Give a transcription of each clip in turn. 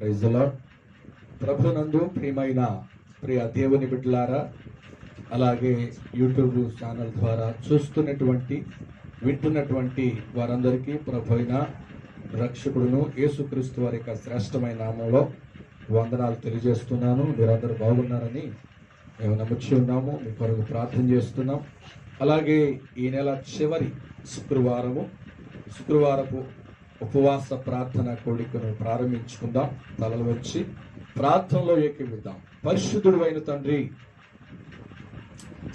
Praise the lord. ప్రభునందు ప్రియమైన ప్రియ దేవుని బిడ్డలారా, అలాగే యూట్యూబ్ ఛానల్ ద్వారా చూస్తున్నటువంటి వింటున్నటువంటి వారందరికీ ప్రభు అయిన రక్షకుడును యేసుక్రీస్తు వారి యొక్క శ్రేష్టమైన నామంలో వందనాలు తెలియజేస్తున్నాను. మీరందరూ బాగున్నారని మేము నమ్ముచి ఉన్నాము. మీ కొరకు ప్రార్థన చేస్తున్నాం. అలాగే ఈ నెల చివరి శుక్రవారపు ఉపవాస ప్రార్థన కోడికను ప్రారంభించుకుందాం. తలలు వచ్చి ప్రార్థనలో ఏకీవిద్దాం. పరిశుద్ధుడు అయిన తండ్రి,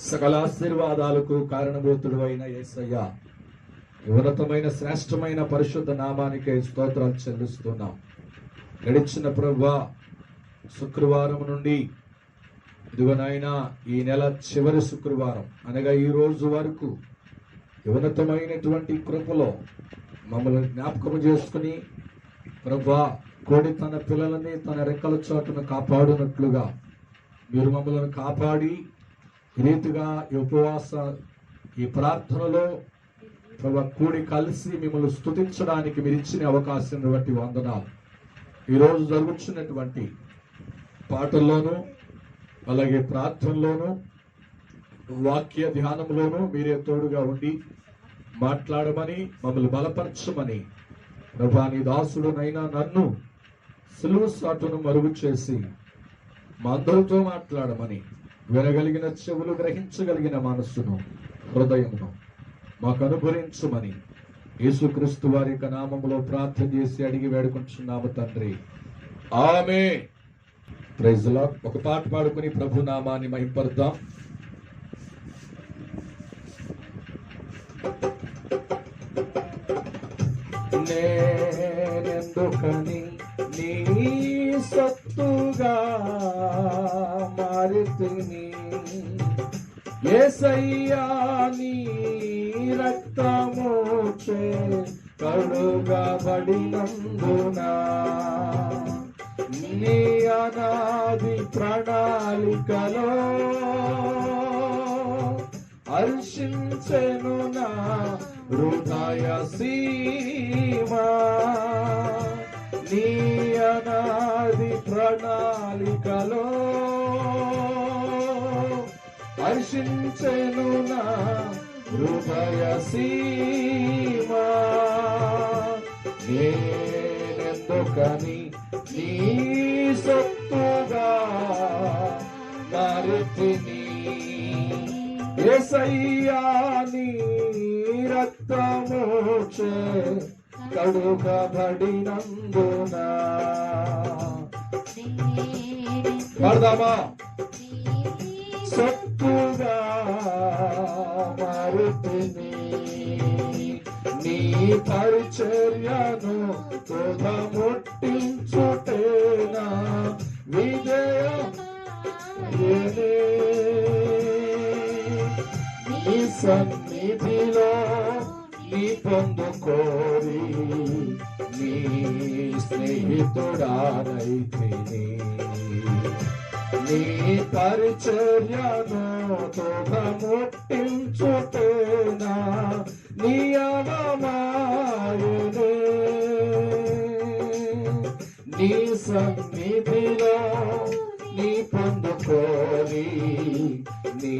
సకల ఆశీర్వాదాలకు కారణభూతుడు అయిన యేసయ్య, ఉన్నతమైన శ్రేష్టమైన పరిశుద్ధ నామానికి స్తోత్రాలు చెల్లిస్తున్నాం. గడిచిన ప్రభువా, శుక్రవారం నుండి ఇదిగోనైనా ఈ నెల చివరి శుక్రవారం అనగా ఈ రోజు వరకు ఉన్నతమైనటువంటి కృపలో మమ్మల్ని జ్ఞాపకం చేసుకుని ప్రభువా, కోడి తన పిల్లలని తన రెక్కల చోటును కాపాడునట్లుగా మీరు మమ్మల్ని కాపాడి ఈ రీతిగా ఈ ఉపవాస ఈ ప్రార్థనలో ప్రభు కూడి కలిసి మిమ్మల్ని స్తుతించడానికి మీరు ఇచ్చిన అవకాశం బట్టి వందనాలు. ఈరోజు జరుగుతున్నటువంటి పాటల్లోనూ అలాగే ప్రార్థనలోనూ వాక్య ధ్యానంలోనూ మీరే తోడుగా ఉండి మాట్లాడమని మమ్మల్ని బలపరచమని ప్రభా, నీ దాసుడునైనా నన్ను సిలువ సాటును మరుగు చేసి మా అందరితో మాట్లాడమని వినగలిగిన చెవులు, గ్రహించగలిగిన మనస్సును, హృదయమును మాకు అనుగ్రహించమని యేసుక్రీస్తు వారి యొక్క నామములో ప్రార్థన చేసి అడిగి వేడుకుంటున్నాము తండ్రి, ఆమేన్. Praise the lord. ఒక పాట పాడుకుని ప్రభు నామాన్ని మహింపరుద్దాం. నేనెందుకని నీ సొత్తుగా మారితిని, యేసయ్యా నీ రక్తముచే కడుగబడినందున, నీ అనాది ప్రణాళికలో హర్షించెను నా హృదయ సీమా, నీ అనాది ప్రణాళికలో హర్షించెను నా హృదయ సీమా, నేనెందుకని నీ సొత్తుగా మారితిని, యేసయ్యా నీ రక్తముచే కడుగబడినందున. పాడదామా? సొత్తుగా మారితిని, నీ పరిచర్యను తుదముట్టించుటేనా విజయమే, నీ సన్నిధిలో నీ పొందుకోరి నీ స్నేహితుడానైతిని, నీ పరిచర్యను తుదముట్టించుటేనా నియమమాయనే, నీ సన్నిధిలో నీ పొందుకోరి నీ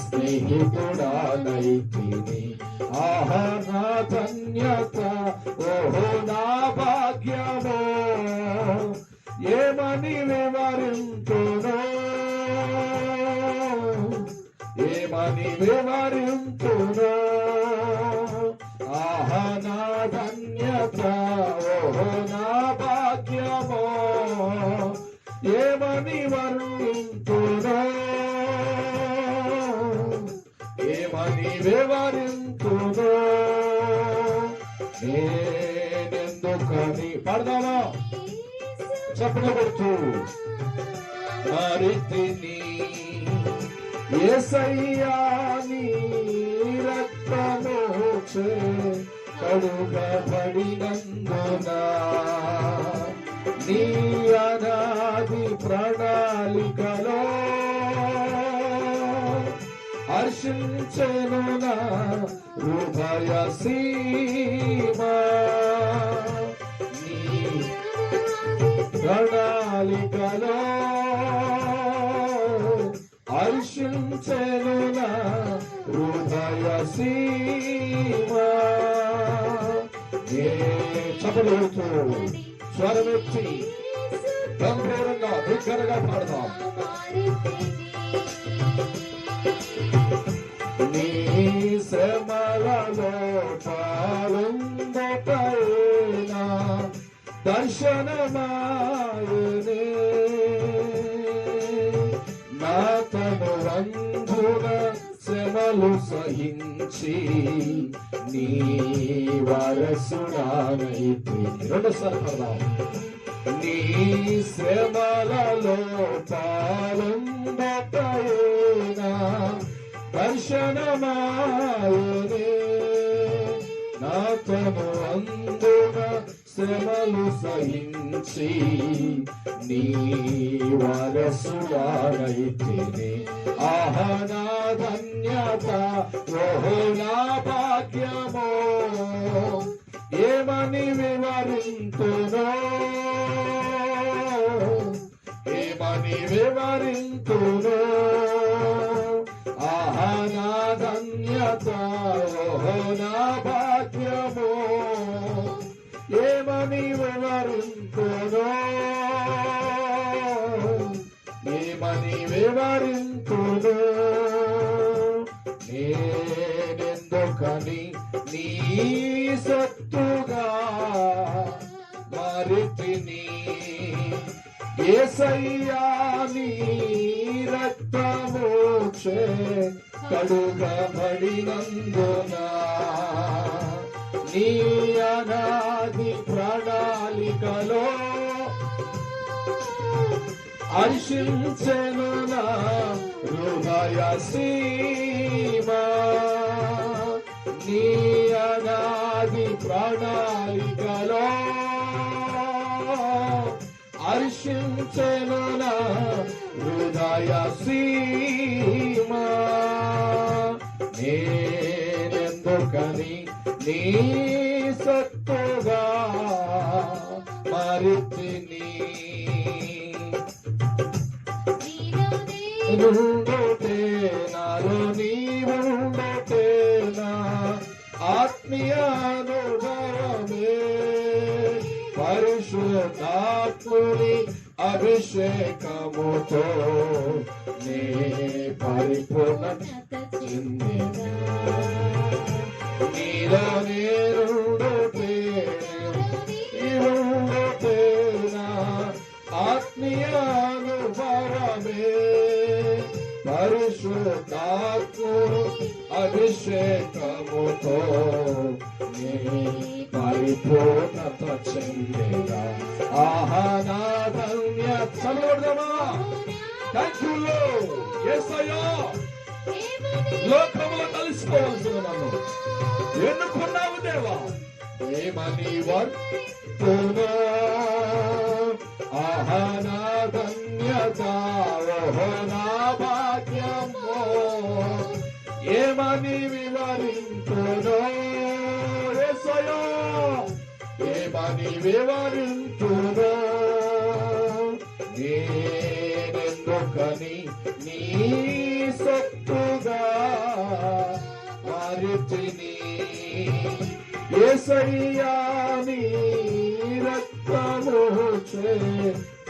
స్నేహితుడానైతిని. ఆహా నా ధన్యత, ఓహో నా భాగ్యమో, ఏమని వివరింతునో, ఏమని వివరింతునో. ఆహా నా ధన్యత, ఓహో నా భాగ్యమో, ఏమని వర్ణింతునో, ఏమని వివరింతునో. నేనెందుకని పాడదామా? చప్పట్లు కొడుతూ మారితిని, యేసయ్యా నీ రక్తముచే కడుగబడినందున, నీ అనాది ప్రణాళికలో హర్షించెను నా హృదయ సీమా, నీ ప్రణాళికలో హర్షించెను నా హృదయ సీమ. చపలుతూ స్వరమెత్తి గంభీరంగా బిగ్గరగా పాడదాం. నీ శ్రమలలో పాలుందటైనా దర్శనమాయనే నా తను రంగుల శ్రమలు సహించి నీ వారసుడానైతే. రెండోసారి పడదాం. నీ శ్రమలలో పాలుందటైనా దర్శనమాయనే నా తను అందున శ్రమలు సహించి నీ వారసుడానైతేనే. ఆహా నా ధన్యత, ఓహో నా భాగ్యమో, ఏమని వివరింతునో, ఏమని వివరింతునో. ఆహా నా ధన్యత, ఓహో నా భాగ్యమో, ఏమని వివరింతునో, ఏమని వివరింతునో. నేనెందుకని నీ సత్తుగా మారితిని, యేసయ్యా నీ రక్తమోక్షే కడుగబడినందున. నీ అనాది ప్రణాళికలో హర్షించెను నా హృదయ సీమ. నీ అనాది ప్రణాళికలో హర్షించెను నా హృదయ సీమ. నేనెందుకని నీ సత్తుగా మారితిని, నుండుటే నాలో నీవుండుటే నా ఆత్మీయానుభవమే. పరిశుద్ధాత్ముని అభిషేకముతో నే పరిపూర్ణత చెందినా. నీలో నేనుండుటే నీవుండుటే నా ఆత్మీయానుభవమే. పరిశుద్ధాత్ముని అభిషేకముతో నే పరిపూర్ణత చెందేగా. ఆహా నా ధన్యత. చదవడమా? Thank you Lord. యేసయ్యా, లోకములో కలిసిపోవాల్సిన నన్ను ఎన్నుకున్నావు దేవా. ఏమని వర్తునో, ఆహా నా ధన్యత, ఓహో నా భాగ్యమో, ఏమని వివరింతునో. యేసయ్యా, ఏమని వివరింతునో. నేనెందుకని నీ సత్తుగా మారితిని, యేసయ్యా నీ రక్తమోక్షే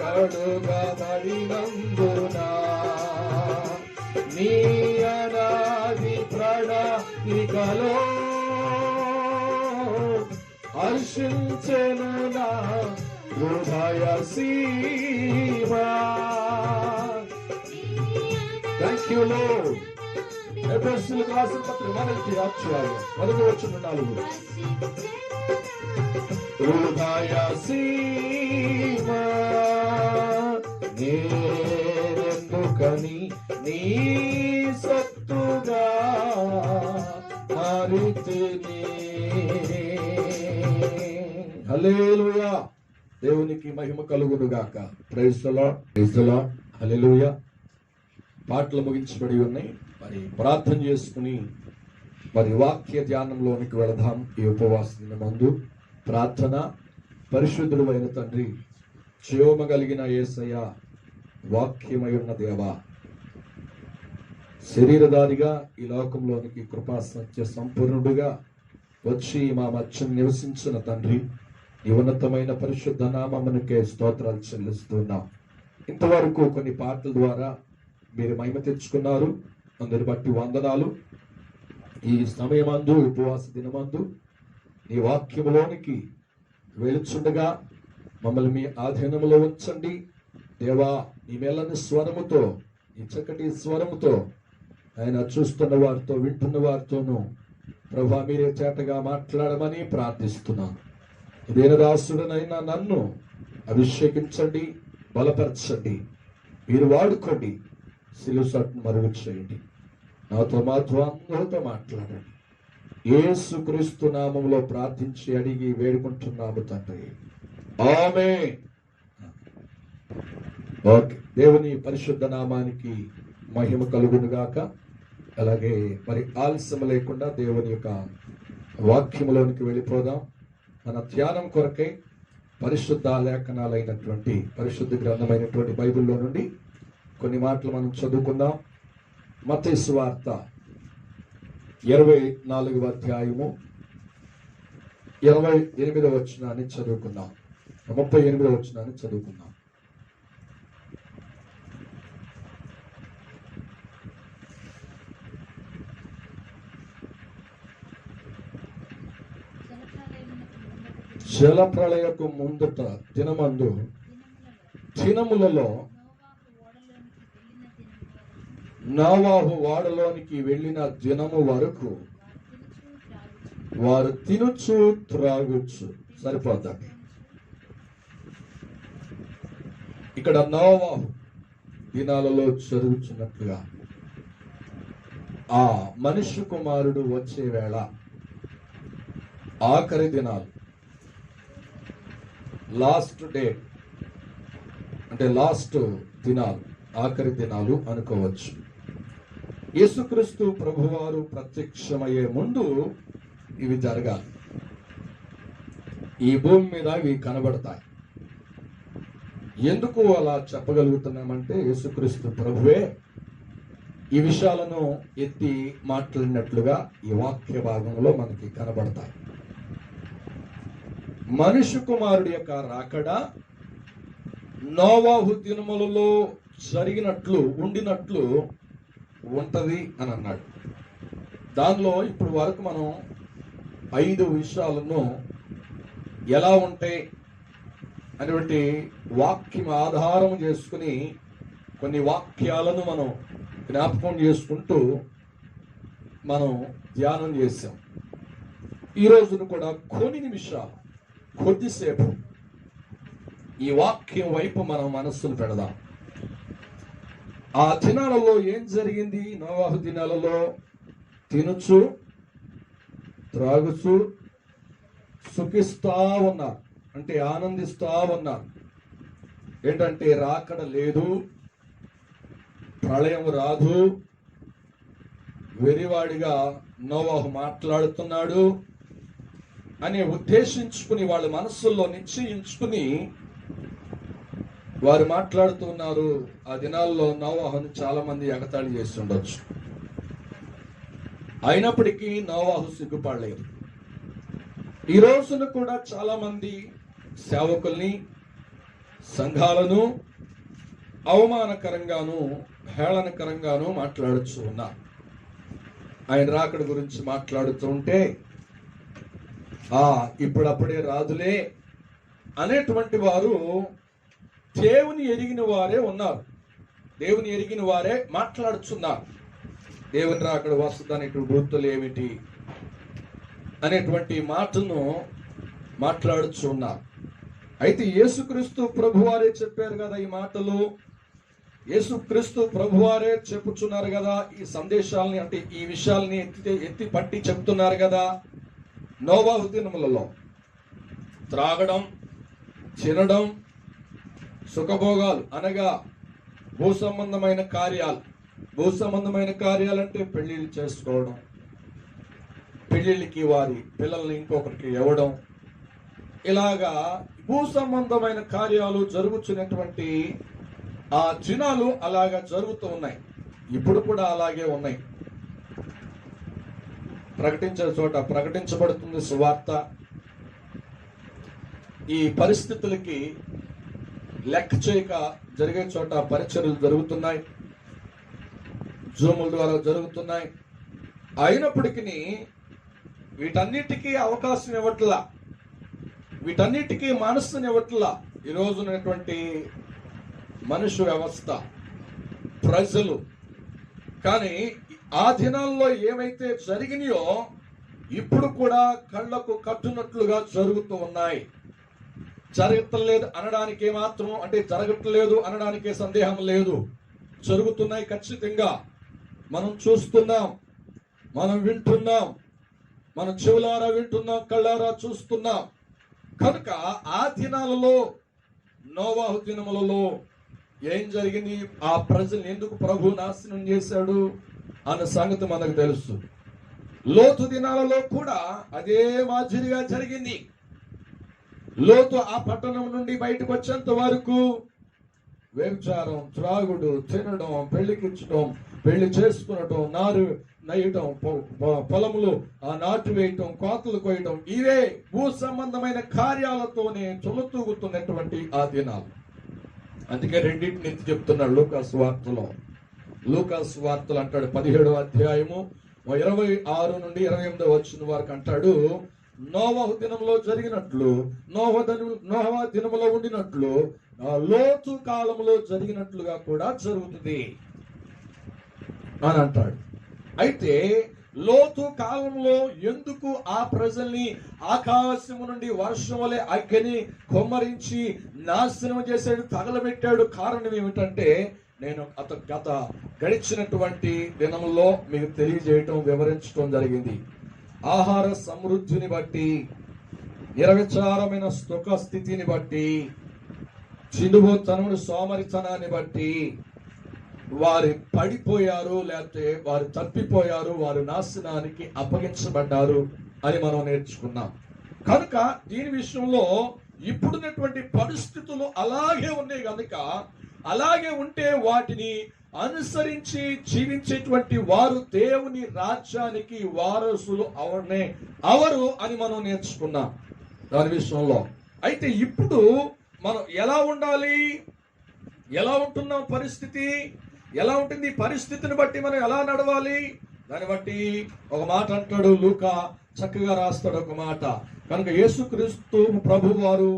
కడుగబడినందున. నీ అనాది ప్రణాళికలో హర్షించెను నా హృదయ సీమ. Thank you lord. ఎఫెసీయులకు రాసిన పత్రిక 1 అధ్యాయం 1 వచనం 4. హృదయ సీమ. నేనెందుకని నీ సత్తుగా మారితిని. హల్లెలూయా. దేవునికి మహిమ కలుగును గాక. Praise the Lord, praise the Lord, hallelujah. పాటలు ముగించబడి ఉన్నాయి. మరి ప్రార్థన చేసుకుని మరి వాక్య ధ్యానంలోనికి వెళదాం. ఈ ఉపవాస దినమందు ప్రార్థన. పరిశుద్ధుడు అయిన తండ్రి, జీవము కలిగిన యేసయ్య, వాక్యమై ఉన్న దేవా, శరీరధారిగా ఈ లోకంలోనికి కృపా సత్య సంపూర్ణుడుగా వచ్చి మా మధ్య నివసించిన తండ్రి, ఈ ఉన్నతమైన పరిశుద్ధ నామమునకే స్తోత్రాలు చెల్లిస్తున్నాం. ఇంతవరకు కొన్ని పాటల ద్వారా మీరు మహిమ తెచ్చుకున్నారు, అందుని బట్టి వందనాలు. ఈ సమయమందు, ఉపవాస దినమందు నీ వాక్యములోనికి వెలుచుండగా మమ్మల్ని మీ ఆధీనములో ఉంచండి దేవా. నీ మెల్లని స్వరముతో, ఈ చక్కటి స్వరముతో ఆయన చూస్తున్న వారితో, వింటున్న వారితోనూ ప్రభా మీరే చేతగా మాట్లాడమని ప్రార్థిస్తున్నాను. ఇదేన దాసుడనైనా నన్ను అభిషేకించండి, బలపరచండి, మీరు వాడుకోండి, సిలుసట్ను మరుగు చేయండి. నాతో మాత్రం అందరితో మాట్లాడండి. యేసుక్రీస్తు నామములో ప్రార్థించి అడిగి వేడుకుంటున్నాము తండ్రి, ఆమేన్. ఓకే, దేవుని పరిశుద్ధ నామానికి మహిమ కలుగును గాక. అలాగే మరి ఆలస్యం లేకుండా దేవుని యొక్క వాక్యములోనికి వెళ్ళిపోదాం. మన ధ్యానం కొరకై పరిశుద్ధ లేఖనాలైనటువంటి పరిశుద్ధ గ్రంథమైనటువంటి బైబిల్లో నుండి కొన్ని మాటలు మనం చదువుకుందాం. మత్తయి సువార్త 24వ అధ్యాయము 28వ వచనాన్ని చదువుకుందాం. 38వ వచనాన్ని చదువుకుందాం. జల ప్రళయకు ముందట దినములలో నోవాహు ఓడలోనికి వెళ్ళిన దినము వరకు వారు తినుచు త్రాగుచు. సరిపోద్దండి. ఇక్కడ నోవాహు దినాలలో జరుగుతున్నట్లుగా ఆ మనుష్య కుమారుడు వచ్చే వేళ, ఆఖరి దినాలు, లాస్ట్ డే అంటే లాస్ట్ దినాలు, ఆఖరి దినాలు అనుకోవచ్చు. యేసుక్రీస్తు ప్రభువారు ప్రత్యక్షమయ్యే ముందు ఇవి జరగాలి. ఈ భూమి మీద ఇవి కనబడతాయి. ఎందుకు అలా చెప్పగలుగుతున్నామంటే యేసుక్రీస్తు ప్రభువే ఈ విషయాలను ఎత్తి మాట్లాడినట్లుగా ఈ వాక్య భాగంలో మనకి కనబడతాయి. మనుష్య కుమారుడి యొక్క రాకడ నోవాహు దినములలో జరిగినట్లు, ఉండినట్లు ఉంటది అని అన్నాడు. దానిలో ఇప్పుడు వరకు మనం 5 విషయాలను ఎలా ఉంటాయి అనేటువంటి వాక్యం ఆధారం చేసుకుని కొన్ని వాక్యాలను మనం జ్ఞాపకం చేసుకుంటూ మనం ధ్యానం చేసాం. ఈ రోజును కూడా కొన్ని నిమిషాలు, కొద్దిసేపు ఈ వాక్యం వైపు మనం మనస్సును పెడదాం. ఆ దినాలలో ఏం జరిగింది? నోవాహు దినాలలో తినుచు త్రాగుచు సుఖిస్తా ఉన్నారు, అంటే ఆనందిస్తా ఉన్నారు. ఏంటంటే రాకడ లేదు, ప్రళయం రాదు, వెరివాడిగా నోవాహు మాట్లాడుతున్నాడు అని ఉద్దేశించుకుని, వాళ్ళ మనస్సుల్లో నిశ్చయించుకుని వారు మాట్లాడుతున్నారు. ఆ దినాల్లో నోవాహును చాలా మంది ఎగతాళి చేసి ఉండొచ్చు. అయినప్పటికీ నోవాహు సిగ్గుపడలేదు. ఈ రోజున కూడా చాలా మంది సేవకుల్ని, సంఘాలను అవమానకరంగాను, హేళనకరంగాను మాట్లాడుతూ ఉన్నారు. ఆయన రాకడ గురించి మాట్లాడుతూ ఉంటే ఇప్పుడప్పుడే రాదులే అనేటువంటి వారు దేవుని ఎరిగిన వారే ఉన్నారు. దేవుని ఎరిగిన వారే మాట్లాడుతున్నారు. దేవుని రాకడ వస్తుందనేటువంటి గుర్తులు ఏమిటి అనేటువంటి మాటను మాట్లాడుతున్నారు. అయితే యేసుక్రీస్తు ప్రభువారే చెప్పారు కదా ఈ మాటలు. యేసుక్రీస్తు ప్రభువారే చెప్పుచున్నారు కదా ఈ సందేశాలని, అంటే ఈ విషయాల్ని ఎత్తి పట్టి చెప్తున్నారు కదా. నోవాహు దినములలో త్రాగడం, తినడం, సుఖభోగాలు అనగా భూ సంబంధమైన కార్యాలు. భూ సంబంధమైన కార్యాలంటే పెళ్లిళ్ళు చేసుకోవడం, పెళ్లిళ్ళకి వారి పిల్లల్ని ఇంకొకరికి ఇవ్వడం, ఇలాగా భూ సంబంధమైన కార్యాలు జరుగుతున్నటువంటి ఆ దినాలు అలాగా జరుగుతూ ఉన్నాయి. ఇప్పుడు కూడా అలాగే ఉన్నాయి. ప్రకటించే చోట ప్రకటించబడుతుంది సువార్త. ఈ పరిస్థితులకి లెక్క చేయక జరిగే చోట పరిచర్యలు జరుగుతున్నాయి, జూముల ద్వారా జరుగుతున్నాయి. అయినప్పటికీ వీటన్నిటికీ అవకాశం ఇవ్వట్లా, వీటన్నిటికీ మనస్సునివ్వట్లా ఈ రోజునటువంటి మనుష్య వ్యవస్థ, ప్రజలు. కానీ ఆ దినాల్లో ఏమైతే జరిగినాయో ఇప్పుడు కూడా కళ్ళకు కట్టునట్లుగా జరుగుతూ ఉన్నాయి. జరగట్లేదు అనడానికి ఏమాత్రం, అంటే జరగట్లేదు అనడానికే సందేహం లేదు. జరుగుతున్నాయి ఖచ్చితంగా. మనం చూస్తున్నాం, మనం వింటున్నాం, మనం చెవులారా వింటున్నాం, కళ్ళారా చూస్తున్నాం. కనుక ఆ దినాలలో, నోవాహు దినములలో ఏం జరిగింది, ఆ ప్రజల్ని ఎందుకు ప్రభు నాశనం చేశాడు అన్న సంగతి మనకు తెలుసు. లోతు దినాలలో కూడా అదే మాదిరిగా జరిగింది. లోతు ఆ పట్టణం నుండి బయటకు వచ్చేంత వరకు వ్యభిచారం, త్రాగుడు, తినడం, పెళ్లికిచ్చడం, పెళ్లి చేసుకునటం, నారు నయ్యటం, పొలములు నాటు వేయటం, కోతలు కోయటం, ఇవే భూ సంబంధమైన కార్యాలతోనే చులతూగుతున్నటువంటి ఆ దినాలు. అందుకే రెండింటిని ఎత్తి చెప్తున్నాడు లూకాసు వార్తలో. లూకాసు వార్తలు అంటాడు 17వ అధ్యాయము 26 నుండి 28 వచ్చిన వరకు అంటాడు, నోవహు దినంలో జరిగినట్లు, నోవహు దినములో ఉండినట్లు లోతు కాలంలో జరిగినట్లుగా కూడా జరుగుతుంది అని అంటాడు. అయితే లోతు కాలంలో ఎందుకు ఆ ప్రజల్ని ఆకాశము నుండి వర్షం వలె అగ్ని కొమ్మరించి నాశనం చేసాడు, తగలబెట్టాడు? కారణం ఏమిటంటే నేను గత గడిచినటువంటి దినంలో మీకు తెలియజేయటం, వివరించడం జరిగింది. ఆహార సమృద్ధిని బట్టి, నిరవిచారమైన సుఖ స్థితిని బట్టి, చినుబోతనమును సోమరితనాన్ని బట్టి వారు పడిపోయారు, లేకపోతే వారు తప్పిపోయారు, వారు నాశనానికి అప్పగించబడ్డారు అని మనం నేర్చుకున్నాం. కనుక దీని విషయంలో ఇప్పుడున్నటువంటి పరిస్థితులు అలాగే ఉన్నాయి. కనుక అలాగే ఉంటే వాటిని అనుసరించి జీవించేటువంటి వారు దేవుని రాజ్యానికి వారసులు అవరు అని మనం నేర్చుకున్నాం దాని విషయంలో. అయితే ఇప్పుడు మనం ఎలా ఉండాలి, ఎలా ఉంటున్నాం, పరిస్థితి ఎలా ఉంటుంది, పరిస్థితిని బట్టి మనం ఎలా నడవాలి, దాన్ని బట్టి ఒక మాట అంటాడు లూకా, చక్కగా రాస్తాడు ఒక మాట. కనుక యేసుక్రీస్తు ప్రభు వారు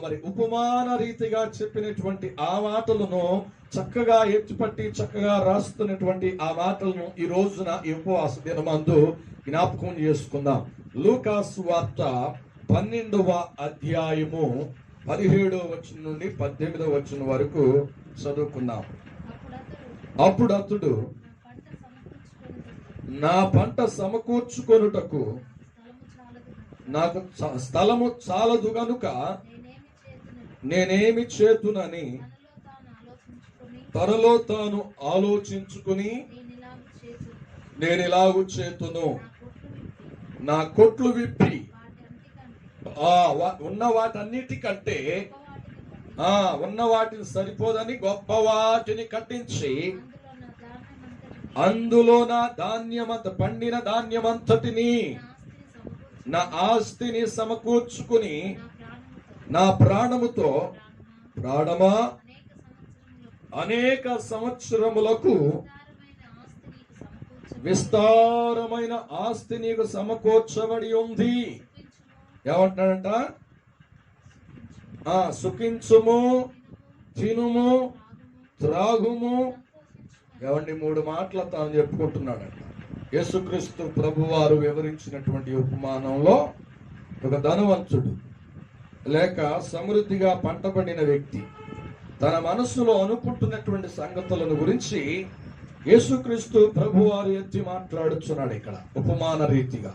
మరి ఉపమాన రీతిగా చెప్పినటువంటి ఆ మాటలను చక్కగా ఎత్తిపట్టి చక్కగా రాస్తున్నటువంటి ఆ మాటలను ఈ రోజున ఈ ఉపవాస దినమందు జ్ఞాపకం చేసుకుందాం. లూకాసు వార్త 12వ అధ్యాయము 17వ వచనం నుండి 18వ వచనం వరకు చదువుకుందాం. అప్పుడు అతడు, నా పంట సమకూర్చుకొనుటకు నాకు స్థలము చాలదు గనుక నేనేమి చేతునని తనలో తాను ఆలోచించుకుని, నేను ఇలాగు చేతును, నా కొట్లు విప్పి ఉన్న వాటన్నిటికంటే ఉన్న వాటిని సరిపోదని గొప్ప వాటిని కట్టించి అందులో నా ధాన్యమంత పండిన ధాన్యమంతటిని, నా ఆస్తిని సమకూర్చుకుని, నా ప్రాణముతో, ప్రాణమా అనేక సంవత్సరములకు విస్తారమైన ఆస్తి నీకు సమకూర్చబడి ఉంది. ఏమంటున్నాడంట? సుఖించుము, తినుము, త్రాగుము. ఏమండి, 3 మాటలు తాను చెప్పుకుంటున్నాడంట. యేసుక్రీస్తు ప్రభు వారు వివరించినటువంటి ఉపమానంలో ఒక ధనవంతుడు లేక సమృద్ధిగా పంట పండిన వ్యక్తి తన మనస్సులో అనుకుంటున్నటువంటి సంగతులను గురించి యేసుక్రీస్తు ప్రభు వారు ఎత్తి మాట్లాడుతున్నాడు ఇక్కడ ఉపమాన రీతిగా.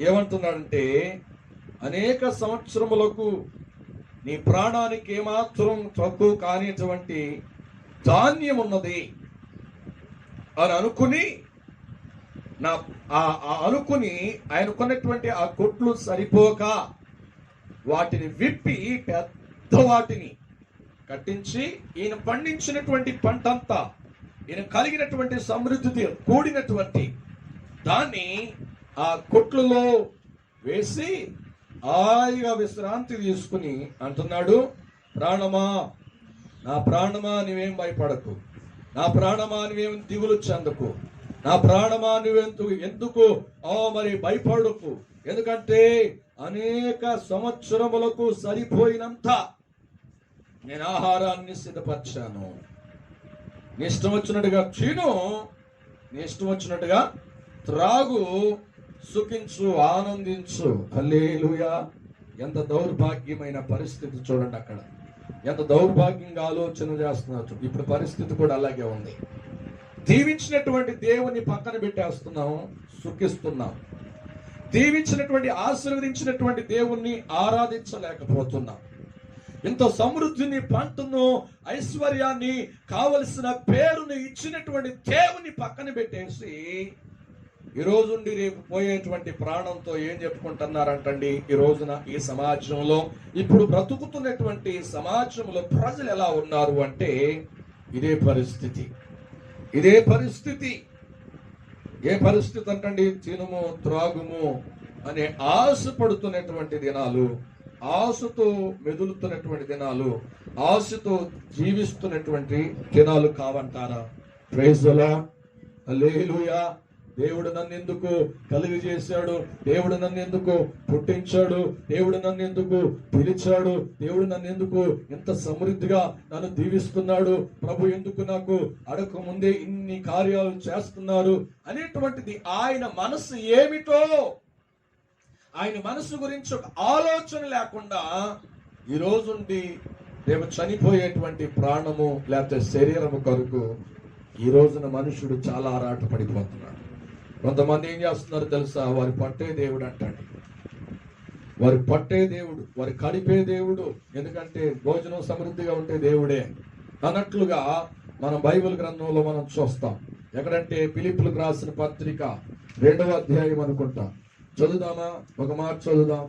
ఏమంటున్నాడంటే, అనేక సంవత్సరములకు నీ ప్రాణానికి ఏమాత్రం తక్కువ కానిటువంటి ధాన్యం ఉన్నది అని అనుకుని అనుకుని ఆయన కొన్నటువంటి ఆ కొట్లు సరిపోక వాటిని విప్పి పెద్ద వాటిని కట్టించి ఈయన పండించినటువంటి పంటంతా, ఈయన కలిగినటువంటి సమృద్ధి కూడినటువంటి దాన్ని ఆ కొట్లలో వేసి హాయిగా విశ్రాంతి తీసుకుని అంటున్నాడు, ప్రాణమా, నా ప్రాణమా నువ్వేం భయపడకు, నా ప్రాణమా నువ్వేం దిగులు చెందకు, నా ప్రాణమా ఎందుకు మరి భయపడకు, ఎందుకంటే అనేక సంవత్సరములకు సరిపోయినంత నేను ఆహారాన్ని సిద్ధపరిచాను. నీ ఇష్టం వచ్చినట్టుగా తిను, నీ ఇష్టం వచ్చినట్టుగా త్రాగు, సుఖించు, ఆనందించు. హల్లెలూయా. ఎంత దౌర్భాగ్యమైన పరిస్థితి చూడండి, అక్కడ ఎంత దౌర్భాగ్యంగా ఆలోచన చేస్తున్నారు. ఇప్పుడు పరిస్థితి కూడా అలాగే ఉంది. దీవించినటువంటి దేవుని పక్కన పెట్టేస్తున్నాం, సుఖిస్తున్నాం. దీవించినటువంటి ఆశీర్వదించినటువంటి దేవుణ్ణి ఆరాధించలేకపోతున్నాం. ఇంత సమృద్ధిని, పంటను, ఐశ్వర్యాన్ని, కావలసిన పేరుని ఇచ్చినటువంటి దేవుని పక్కన పెట్టేసి ఈ రోజు నుండి రేపు పోయేటువంటి ప్రాణంతో ఏం చెప్పుకుంటున్నారంటండి. ఈ రోజున ఈ సమాజంలో, ఇప్పుడు బ్రతుకుతున్నటువంటి సమాజంలో ప్రజలు ఎలా ఉన్నారు అంటే ఇదే పరిస్థితి. ఇదే పరిస్థితి. ఏ పరిస్థితి అంటండి? తినుము, త్రాగుము అనే ఆశపడుతున్నటువంటి దినాలు, ఆశతో మెదులుతున్నటువంటి దినాలు, ఆశతో జీవిస్తున్నటువంటి దినాలు కావంటారా? Praise the Lord. హల్లెలూయా. దేవుడు నన్ను ఎందుకు కలుగు చేశాడు, దేవుడు నన్ను ఎందుకు పుట్టించాడు, దేవుడు నన్ను ఎందుకు పిలిచాడు, దేవుడు నన్ను ఎందుకు ఇంత సమృద్ధిగా నన్ను దీవిస్తున్నాడు, ప్రభు ఎందుకు నాకు అడగక ముందే ఇన్ని కార్యాలు చేస్తున్నారు అనేటువంటిది ఆయన మనసు ఏమిటో, ఆయన మనసు గురించి ఒక ఆలోచన లేకుండా ఈ రోజుండి రేపు చనిపోయేటువంటి ప్రాణము లేకపోతే శరీరము కొరకు ఈ రోజున మనుషుడు చాలా ఆరాట పడిపోతున్నాడు. కొంతమంది ఏం చేస్తున్నారు తెలుసా? వారి పట్టే దేవుడు అంటాడు, వారి పట్టే దేవుడు, వారి కడిపే దేవుడు, ఎందుకంటే భోజనం సమృద్ధిగా ఉంటే దేవుడే అన్నట్లుగా మనం బైబిల్ గ్రంథంలో మనం చూస్తాం. ఎక్కడంటే ఫిలిప్పీయులకు రాసిన పత్రిక 2వ అధ్యాయం అనుకుంటా. చదువుదామా? ఒక మాట చదువుదాం.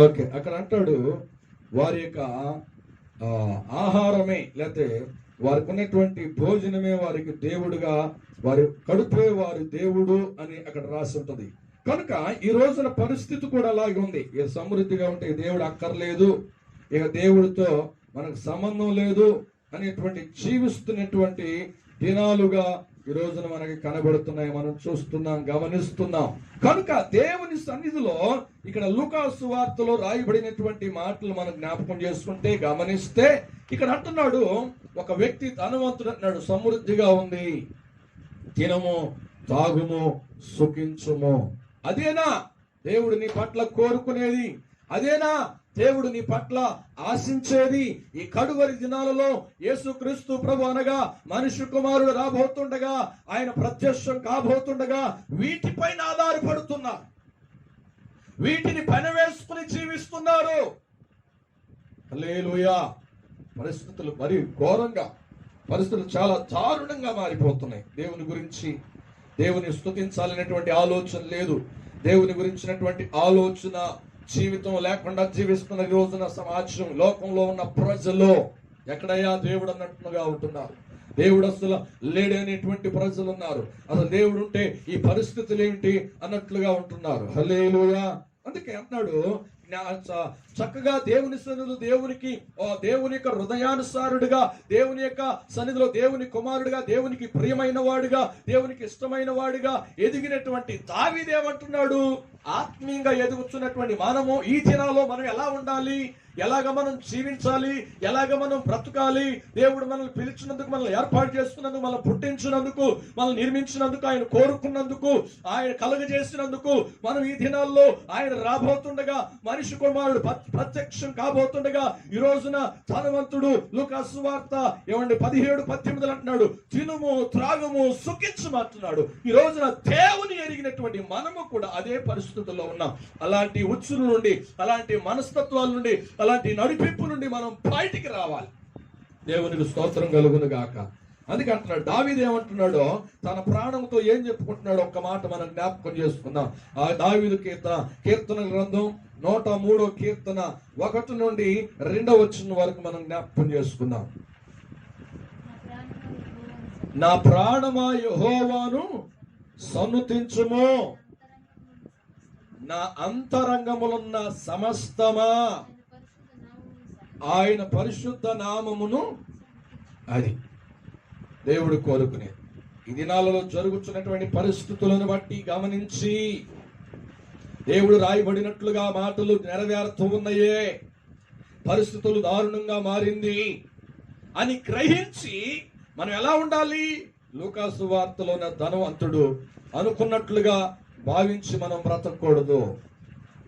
ఓకే, అక్కడ అంటాడు వారి యొక్క ఆహారమే లేకపోతే వారికి ఉన్నటువంటి భోజనమే వారికి దేవుడుగా, వారి కడుపే వారి దేవుడు అని అక్కడ రాసి ఉంటది. కనుక ఈ రోజున పరిస్థితి కూడా అలాగే ఉంది. ఇక సమృద్ధిగా ఉంటే దేవుడు అక్కర్లేదు, ఇక దేవుడితో మనకు సంబంధం లేదు అనేటువంటి జీవిస్తున్నటువంటి దినాలుగా ఈ రోజున మనకి కనబడుతున్నాయి. మనం చూస్తున్నాం, గమనిస్తున్నాం. కనుక దేవుని సన్నిధిలో ఇక్కడ లూకా సువార్తలో రాయబడినటువంటి మాటలు మనం జ్ఞాపకం చేసుకుంటే, గమనిస్తే ఇక్కడ అంటున్నాడు, ఒక వ్యక్తి ధనవంతుడు అంటున్నాడు, సమృద్ధిగా ఉంది, తినము, తాగుము, సుఖించుము. అదేనా దేవుడు నీ పట్ల కోరుకునేది? అదేనా దేవుడు నీ పట్ల ఆశించేది? ఈ కడువరి దినాలలో యేసుక్రీస్తు ప్రభు అనగా మనుష్య కుమారుడు రాబోతుండగా, ఆయన ప్రత్యక్షం కాబోతుండగా వీటిపైన ఆధారపడుతున్నారు, వీటిని పనివేసుకుని జీవిస్తున్నారు. హల్లెలూయా. పరిస్థితులు మరి ఘోరంగా, పరిస్థితులు చాలా దారుణంగా మారిపోతున్నాయి. దేవుని గురించి, దేవుని స్తుతించాలనేటువంటి ఆలోచన లేదు, దేవుని గురించినటువంటి ఆలోచన జీవితం లేకుండా జీవిస్తున్న రోజున సమాజం, లోకంలో ఉన్న ప్రజలు ఎక్కడయ్యా దేవుడు అన్నట్టుగా ఉంటున్నారు. దేవుడు అసలు లేడనేటువంటి ప్రజలు ఉన్నారు. అసలు దేవుడు ఉంటే ఈ పరిస్థితులు ఏంటి అన్నట్లుగా ఉంటున్నారు. హల్లెలూయా. అందుకే అంటున్నాడు, చక్కగా దేవుని సన్నిధిలో దేవునికి, దేవుని యొక్క హృదయానుసారుడుగా, దేవుని యొక్క సన్నిధిలో దేవుని కుమారుడుగా, దేవునికి ప్రియమైన వాడుగా, దేవునికి ఇష్టమైన వాడుగా ఎదిగినటువంటి దావీదు ఏమంటున్నాడు? ఆత్మీయంగా ఎదుగుతున్నటువంటి మనము ఈ దినాల్లో మనం ఎలా ఉండాలి, ఎలాగ మనం జీవించాలి, ఎలాగ మనం బ్రతకాలి, దేవుడు మనల్ని పిలిచినందుకు, మనల్ని ఏర్పాటు చేసుకున్నందుకు, మనల్ని పుట్టించినందుకు, మనల్ని నిర్మించినందుకు, ఆయన కోరుకున్నందుకు, ఆయన కలుగజేసినందుకు, మనం ఈ దినాల్లో ఆయన రాబోతుండగా, మనిషి కుమారుడు ప్రత్యక్షం కాబోతుండగా, ఈ రోజున ధనవంతుడు లూకాసు సువార్త 17:18 అంటున్నాడు, తినుము త్రాగుము సుఖించమంటున్నాడు. ఈ రోజున దేవుని ఎరిగినటువంటి మనము కూడా అదే పరిస్థితుల్లో ఉన్నాం. అలాంటి ఉచ్చుల నుండి, అలాంటి మనస్తత్వాల నుండి, అలాంటి నడిపింపు నుండి మనం బయటికి రావాలి. దేవునికి స్తోత్రం కలుగును గాక. అందుకే అంటున్నాడు, దావీదు ఏమంటున్నాడో, తన ప్రాణంతో ఏం చెప్పుకుంటున్నాడో ఒక్క మాట మనం జ్ఞాపకం చేసుకుందాం. ఆ దావీదు కీర్తన గ్రంథం 103వ కీర్తన 1 నుండి 2వ వచనం వరకు మనం జ్ఞాపకం చేసుకుందాం. నా ప్రాణమా యెహోవాను సన్నుతించుము, నా అంతరంగములున్న సమస్తమా ఆయన పరిశుద్ధ నామమును. అది దేవుడు కోరుకునేది. ఈ దినాలలో జరుగుతున్నటువంటి పరిస్థితులను బట్టి గమనించి, దేవుడు రాయబడినట్లుగా మాటలు నెరవేరుతూ ఉన్నాయే, పరిస్థితులు దారుణంగా మారింది అని గ్రహించి మనం ఎలా ఉండాలి? లూకాసు వార్తలోన ధనవంతుడు అనుకున్నట్లుగా భావించి మనం బ్రతకూడదు.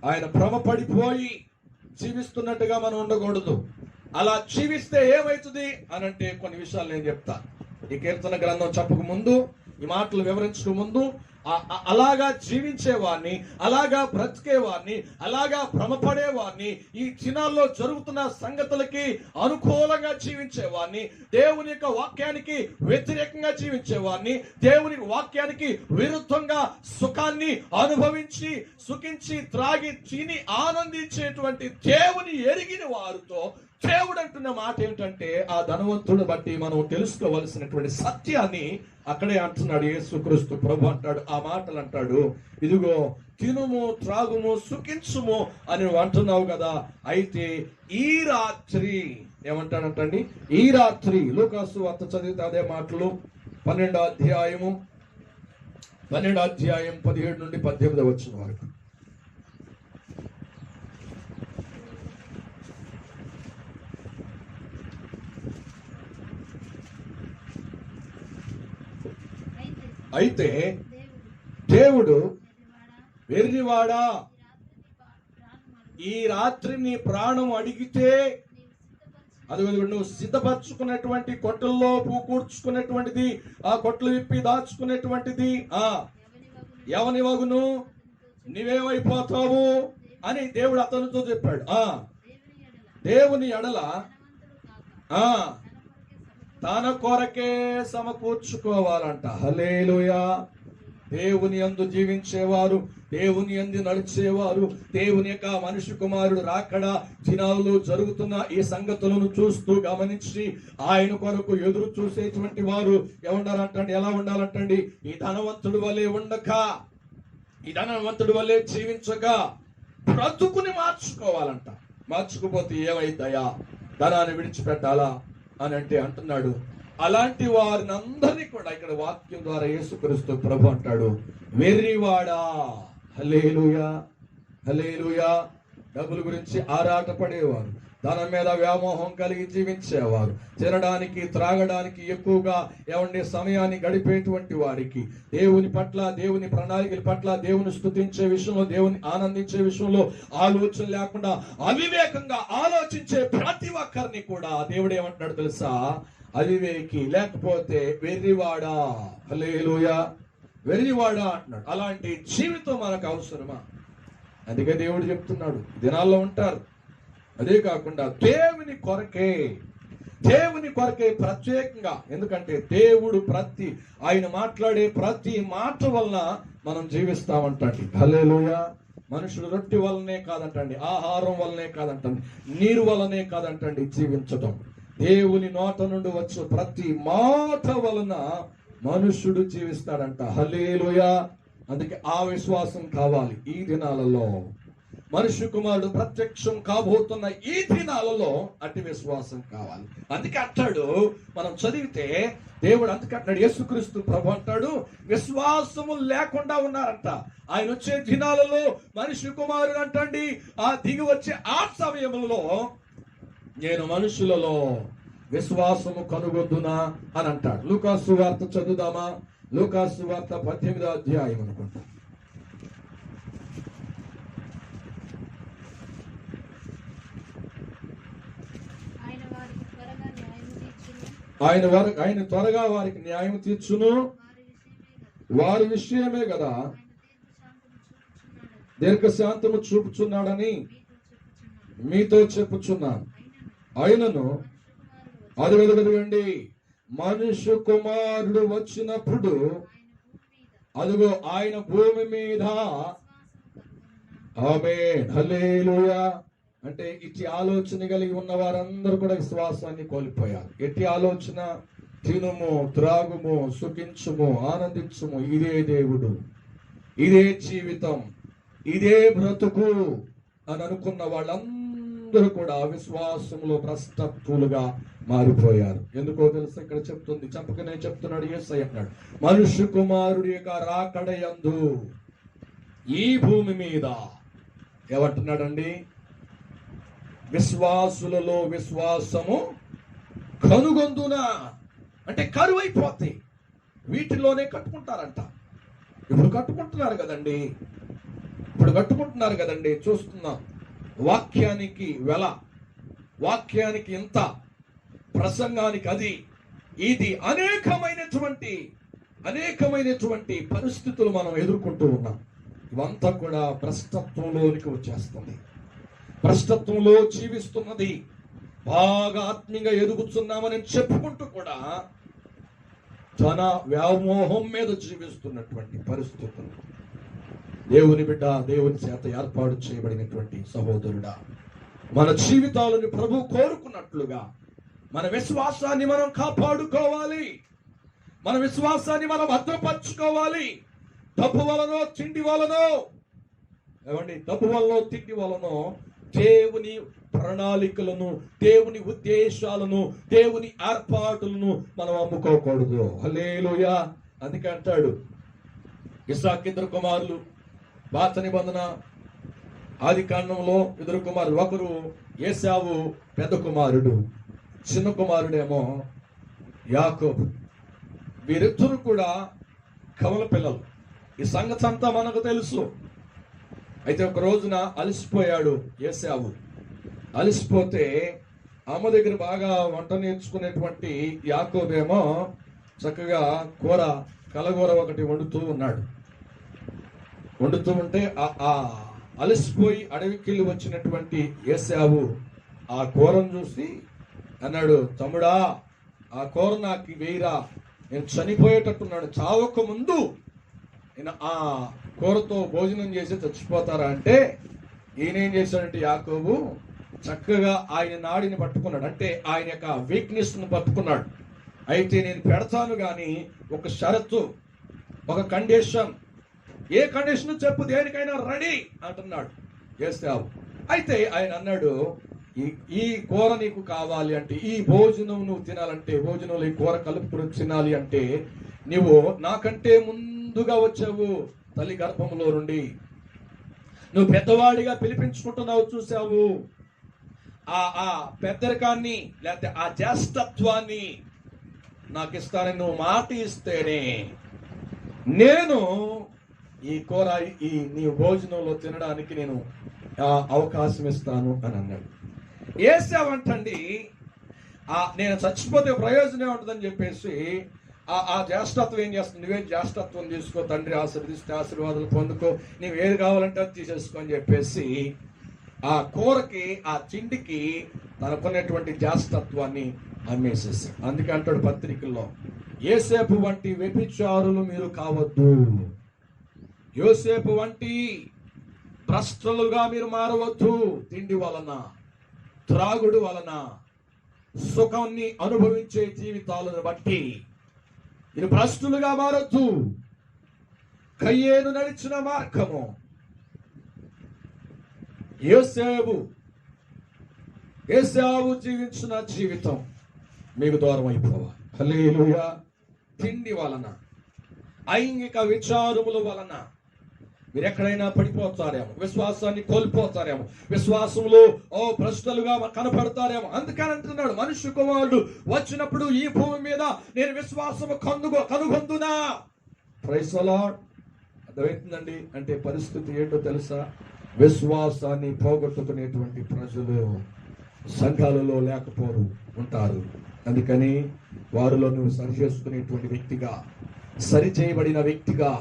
ఆయన భ్రమపడిపోయి జీవిస్తున్నట్టుగా మనం ఉండకూడదు. అలా జీవిస్తే ఏమవుతుంది అనంటే కొన్ని విషయాలు నేను చెప్తా. ఈ కీర్తన గ్రంథం చెప్పక ముందు, ఈ మాటలు వివరించక ముందు, అలాగా జీవించేవాడిని, అలాగా బ్రతికేవాడిని, అలాగా భ్రమపడేవాడిని, ఈ దినాల్లో జరుగుతున్న సంగతులకి అనుకూలంగా జీవించేవాడిని, దేవుని యొక్క వాక్యానికి వ్యతిరేకంగా జీవించేవాడిని, దేవుని వాక్యానికి విరుద్ధంగా సుఖాన్ని అనుభవించి, సుఖించి, త్రాగి, తిని ఆనందించేటువంటి దేవుని ఎరిగిన వారితో దేవుడు అంటున్న మాట ఏమిటంటే, ఆ ధనవంతుడు బట్టి మనం తెలుసుకోవలసినటువంటి సత్యాన్ని అక్కడే అంటున్నాడు యేసుక్రీస్తు ప్రభు. అంటాడు, ఆ మాటలు అంటాడు, ఇదిగో తినుము త్రాగుము సుఖించుము అని అంటున్నావు కదా, అయితే ఈ రాత్రి ఏమంటాడంటండి, ఈ రాత్రి లూకాసు వార్త చదివితే అదే మాటలు 12వ అధ్యాయం 17 నుండి 18 వచనం వరకు. అయితే దేవుడు, వెర్రివాడా, ఈ రాత్రి నీ ప్రాణం అడిగితే, అది నువ్వు సిద్ధపరచుకున్నటువంటి కొట్టల్లో కూర్చుకున్నటువంటిది, ఆ కొట్లు విప్పి దాచుకున్నటువంటిది ఎవని వగును, నీవేమైపోతావు అని దేవుడు అతనితో చెప్పాడు. దేవుని ఎడల తన కొరకే సమకూర్చుకోవాలంట. హల్లెలూయా. దేవుని యందు జీవించేవారు, దేవుని యందు నడిచేవారు, దేవుని యొక్క మనిషి కుమారుడు రాకడ దినాల్లో జరుగుతున్న ఈ సంగతులను చూస్తూ గమనించి ఆయన కొరకు ఎదురు చూసేటువంటి వారు ఏమంటారంటండి, ఎలా ఉండాలంటండి, ఈ ధనవంతుడి వల్లే ఉండక, ఈ ధనవంతుడి వల్లే జీవించక బ్రతుకుని మార్చుకోవాలంట. మార్చుకోపోతే ఏమైందయ్యా, ధనాన్ని విడిచిపెట్టాలా అని అంటే అంటున్నాడు, అలాంటి వారిని అందరినీ కూడా ఇక్కడ వాక్యం ద్వారా యేసుక్రీస్తు ప్రభు అంటాడు, వెర్రివాడా. హల్లెలూయా, హల్లెలూయా. డబ్బుల గురించి ఆరాటపడేవారు, ధనం మీద వ్యామోహం కలిగి జీవించేవారు, తినడానికి త్రాగడానికి ఎక్కువగా సమయాన్ని గడిపేటువంటి వారికి, దేవుని పట్ల, దేవుని ప్రణాళికల పట్ల, దేవుని స్తుతించే విషయంలో, దేవుని ఆనందించే విషయంలో ఆలోచన లేకుండా అవివేకంగా ఆలోచించే ప్రతి ఒక్కరిని కూడా దేవుడు ఏమంటున్నాడు తెలుసా, అవివేకి, లేకపోతే వెర్రివాడా. హల్లెలూయా. వెర్రివాడా అంటున్నాడు. అలాంటి జీవితం మనకు అవసరమా? అందుకే దేవుడు చెప్తున్నాడు, దినాల్లో ఉంటారు. అదే కాకుండా దేవుని కొరకే ప్రత్యేకంగా, ఎందుకంటే దేవుడు ఆయన మాట్లాడే ప్రతి మాట వలన మనం జీవిస్తామంటండి. హల్లెలూయా. మనుషులు రొట్టె వల్లనే కాదంటండి, ఆహారం వల్లనే కాదంటండి, నీరు వల్లనే కాదంటండి జీవించటం. దేవుని నోట నుండి వచ్చే ప్రతి మాట వలన మనుషుడు జీవిస్తాడంట. హల్లెలూయా. అందుకే ఆ విశ్వాసం కావాలి ఈ దినాలలో. మనుష్య కుమారుడు ప్రత్యక్షం కాబోతున్న ఈ దినాలలో అట్టి విశ్వాసం కావాలి. అందుకే అంటాడు, మనం చదివితే దేవుడు అందుకే అంటాడు, యేసుక్రీస్తు ప్రభు అంటాడు, విశ్వాసము లేకుండా ఉన్నారంట. ఆయన వచ్చే దినాలలో మనుష్య కుమారుడు అంటండి, ఆ దిగి వచ్చే ఆ సమయంలో నేను మనుషులలో విశ్వాసము కనుగొందునా అని అంటాడు. లూకాసు వార్త చదువుదామా? లూకాసు వార్త 18వ అధ్యాయం అనుకుంటా. ఆయన త్వరగా వారికి న్యాయం తీర్చును, వారి విషయమే కదా దీర్ఘశాంతము చూపుచున్నాడని మీతో చెప్పుచున్నాను. ఆయనను అదుగండి, మనుష్య కుమారుడు వచ్చినప్పుడు అదుగో ఆయన భూమి మీద ఆమేన్ హల్లెలూయా. అంటే ఇట్టి ఆలోచన కలిగి ఉన్న వారందరూ కూడా విశ్వాసాన్ని కోల్పోయారు. ఎట్టి ఆలోచన? తినుము, త్రాగుము, సుఖించుము, ఆనందించుము, ఇదే దేవుడు, ఇదే జీవితం, ఇదే బ్రతుకు అని అనుకున్న వాళ్ళందరూ కూడా విశ్వాసంలో భ్రష్టత్వులుగా మారిపోయారు. ఎందుకో తెలుసు, ఇక్కడ చెప్తుంది, చెప్పకనే చెప్తున్నాడు యేసయ్య అన్నాడు, మనుష్య కుమారుడి యొక్క రాకడయందు ఈ భూమి మీద ఏమంటున్నాడండి, విశ్వాసులలో విశ్వాసము కనుగొందునా. అంటే కరువైపోతాయి, వీటిలోనే కట్టుకుంటారంట. ఇప్పుడు కట్టుకుంటున్నారు కదండి, చూస్తున్నాం. వాక్యానికి వెల, వాక్యానికి ఇంత, ప్రసంగానికి అది ఇది, అనేకమైనటువంటి పరిస్థితులు మనం ఎదుర్కొంటూ ఉన్నాం. ఇవంతా కూడా భ్రష్టత్వంలోనికి వచ్చేస్తుంది, భ్రష్టత్వంలో జీవిస్తున్నది. బాగా ఆత్మీయంగా ఎదుగుతున్నామని చెప్పుకుంటూ కూడా ధన వ్యామోహం మీద జీవిస్తున్నటువంటి పరిస్థితులు. దేవుని బిడ్డ, దేవుని చేత ఏర్పాటు చేయబడినటువంటి సహోదరుడా, మన జీవితాలను ప్రభు కోరుకున్నట్లుగా మన విశ్వాసాన్ని మనం కాపాడుకోవాలి, మన విశ్వాసాన్ని మనం భద్రపరచుకోవాలి. డబ్బు వలనో తిండి వలనో, డబ్బు వలనో తిండి వలనో దేవుని ప్రణాళికలను, దేవుని ఉద్దేశాలను, దేవుని ఏర్పాటులను మనం అమ్ముకోకూడదు. హల్లెలూయా. అందుకే అంటాడు, ఇస్సాకు ఇద్దరు కుమారులు, పాత నిబంధన ఆది కాండంలో ఇద్దరు కుమారులు, ఒకరు ఏశావు పెద్ద కుమారుడు, చిన్న కుమారుడేమో యాకోబు. వీరిద్దరు కూడా కవల పిల్లలు. ఈ సంగతి అంతా మనకు తెలుసు. అయితే ఒక రోజున అలసిపోయాడు ఏశావు. అలసిపోతే అమ్మ దగ్గర బాగా వంట నేర్చుకునేటువంటి యాకోబేమో చక్కగా కలగూర ఒకటి వండుతూ ఉంటే ఆ అలసిపోయి అడవికెళ్ళి వచ్చినటువంటి ఏశావు ఆ కూరను చూసి అన్నాడు, తమ్ముడా, ఆ కూర నాకు వేయరా, నేను చనిపోయేటట్టున్నాడు, చావక ముందు నేను ఆ కూరతో భోజనం చేసి చచ్చిపోతారా అంటే, ఈయనేం చేశాడంటే యాకోబు చక్కగా ఆయన నాడిని పట్టుకున్నాడు, అంటే ఆయన యొక్క వీక్నెస్ ను పట్టుకున్నాడు. అయితే నేను పెడతాను కానీ ఒక షరతు, ఒక కండిషన్. ఏ కండిషన్ చెప్పు, దేనికైనా రెడీ అంటున్నాడు ఏశావు. అయితే ఆయన అన్నాడు, ఈ కూర నీకు కావాలి అంటే, ఈ భోజనం నువ్వు తినాలంటే, భోజనంలో ఈ కూర కలుపుకుని తినాలి అంటే, నువ్వు నాకంటే ముందుగా వచ్చావు తల్లి గర్భంలో నుండి, నువ్వు పెద్దవాడిగా పిలిపించుకుంటున్నావు, చూసావు. ఆ పెద్దరికాన్ని లేకపోతే ఆ జ్యేష్ఠత్వాన్ని నాకు ఇస్తానని నువ్వు మాట ఇస్తేనే నేను ఈ కూర నీ భోజనంలో తినడానికి నేను అవకాశం ఇస్తాను అని అన్నాడు. ఏసావంటండి, నేను చచ్చిపోతే ప్రయోజనం ఉంటుందని చెప్పేసి ఆ జ్యేష్ఠత్వం ఏం చేస్తుంది, నువ్వే జ్యేష్ఠత్వం తీసుకో, తండ్రి ఆశీర్వదిస్తే ఆశీర్వాదాలు పొందుకో, నువ్వు ఏది కావాలంటే అది తీసేసుకో అని చెప్పేసి ఆ కూరకి, ఆ తిండికి తనకున్నటువంటి జ్యేష్ఠత్వాన్ని అమ్మేసేసి. అందుకే అంటాడు పత్రికల్లో, యోసేపు వంటి వ్యభిచారులు మీరు కావద్దు, యోసేపు వంటి భ్రష్టులుగా మీరు మారవద్దు. తిండి వలన, త్రాగుడు వలన, సుఖాన్ని అనుభవించే జీవితాలను బట్టి మీరు భ్రష్టులుగా మారొద్దు. కయ్యేను నడిచిన మార్గము యేసావు జీవించిన జీవితం మీకు దూరం అయిపోవాలి. హల్లెలూయా. తిండి వలన, ఐంగిక విచారముల వలన మీరు ఎక్కడైనా పడిపోతారేమో, విశ్వాసాన్ని కోల్పోతారేమో, విశ్వాసంలో భ్రష్టులుగా కనపడతారేమో. అందుకని అంటున్నాడు, మనుష్య కుమారుడు వచ్చినప్పుడు ఈ భూమి మీద నేను విశ్వాసము కనుగొందునా. Praise the Lord. అర్థమవుతుందండి. అంటే పరిస్థితి ఏంటో తెలుసా? విశ్వాసాన్ని పోగొట్టుకునేటువంటి ప్రజలు సంఘాలలో లేకపోరు ఉంటారు. అందుకని వారిలో నువ్వు సరి చేసుకునేటువంటి వ్యక్తిగా, సరి చేయబడిన వ్యక్తిగా,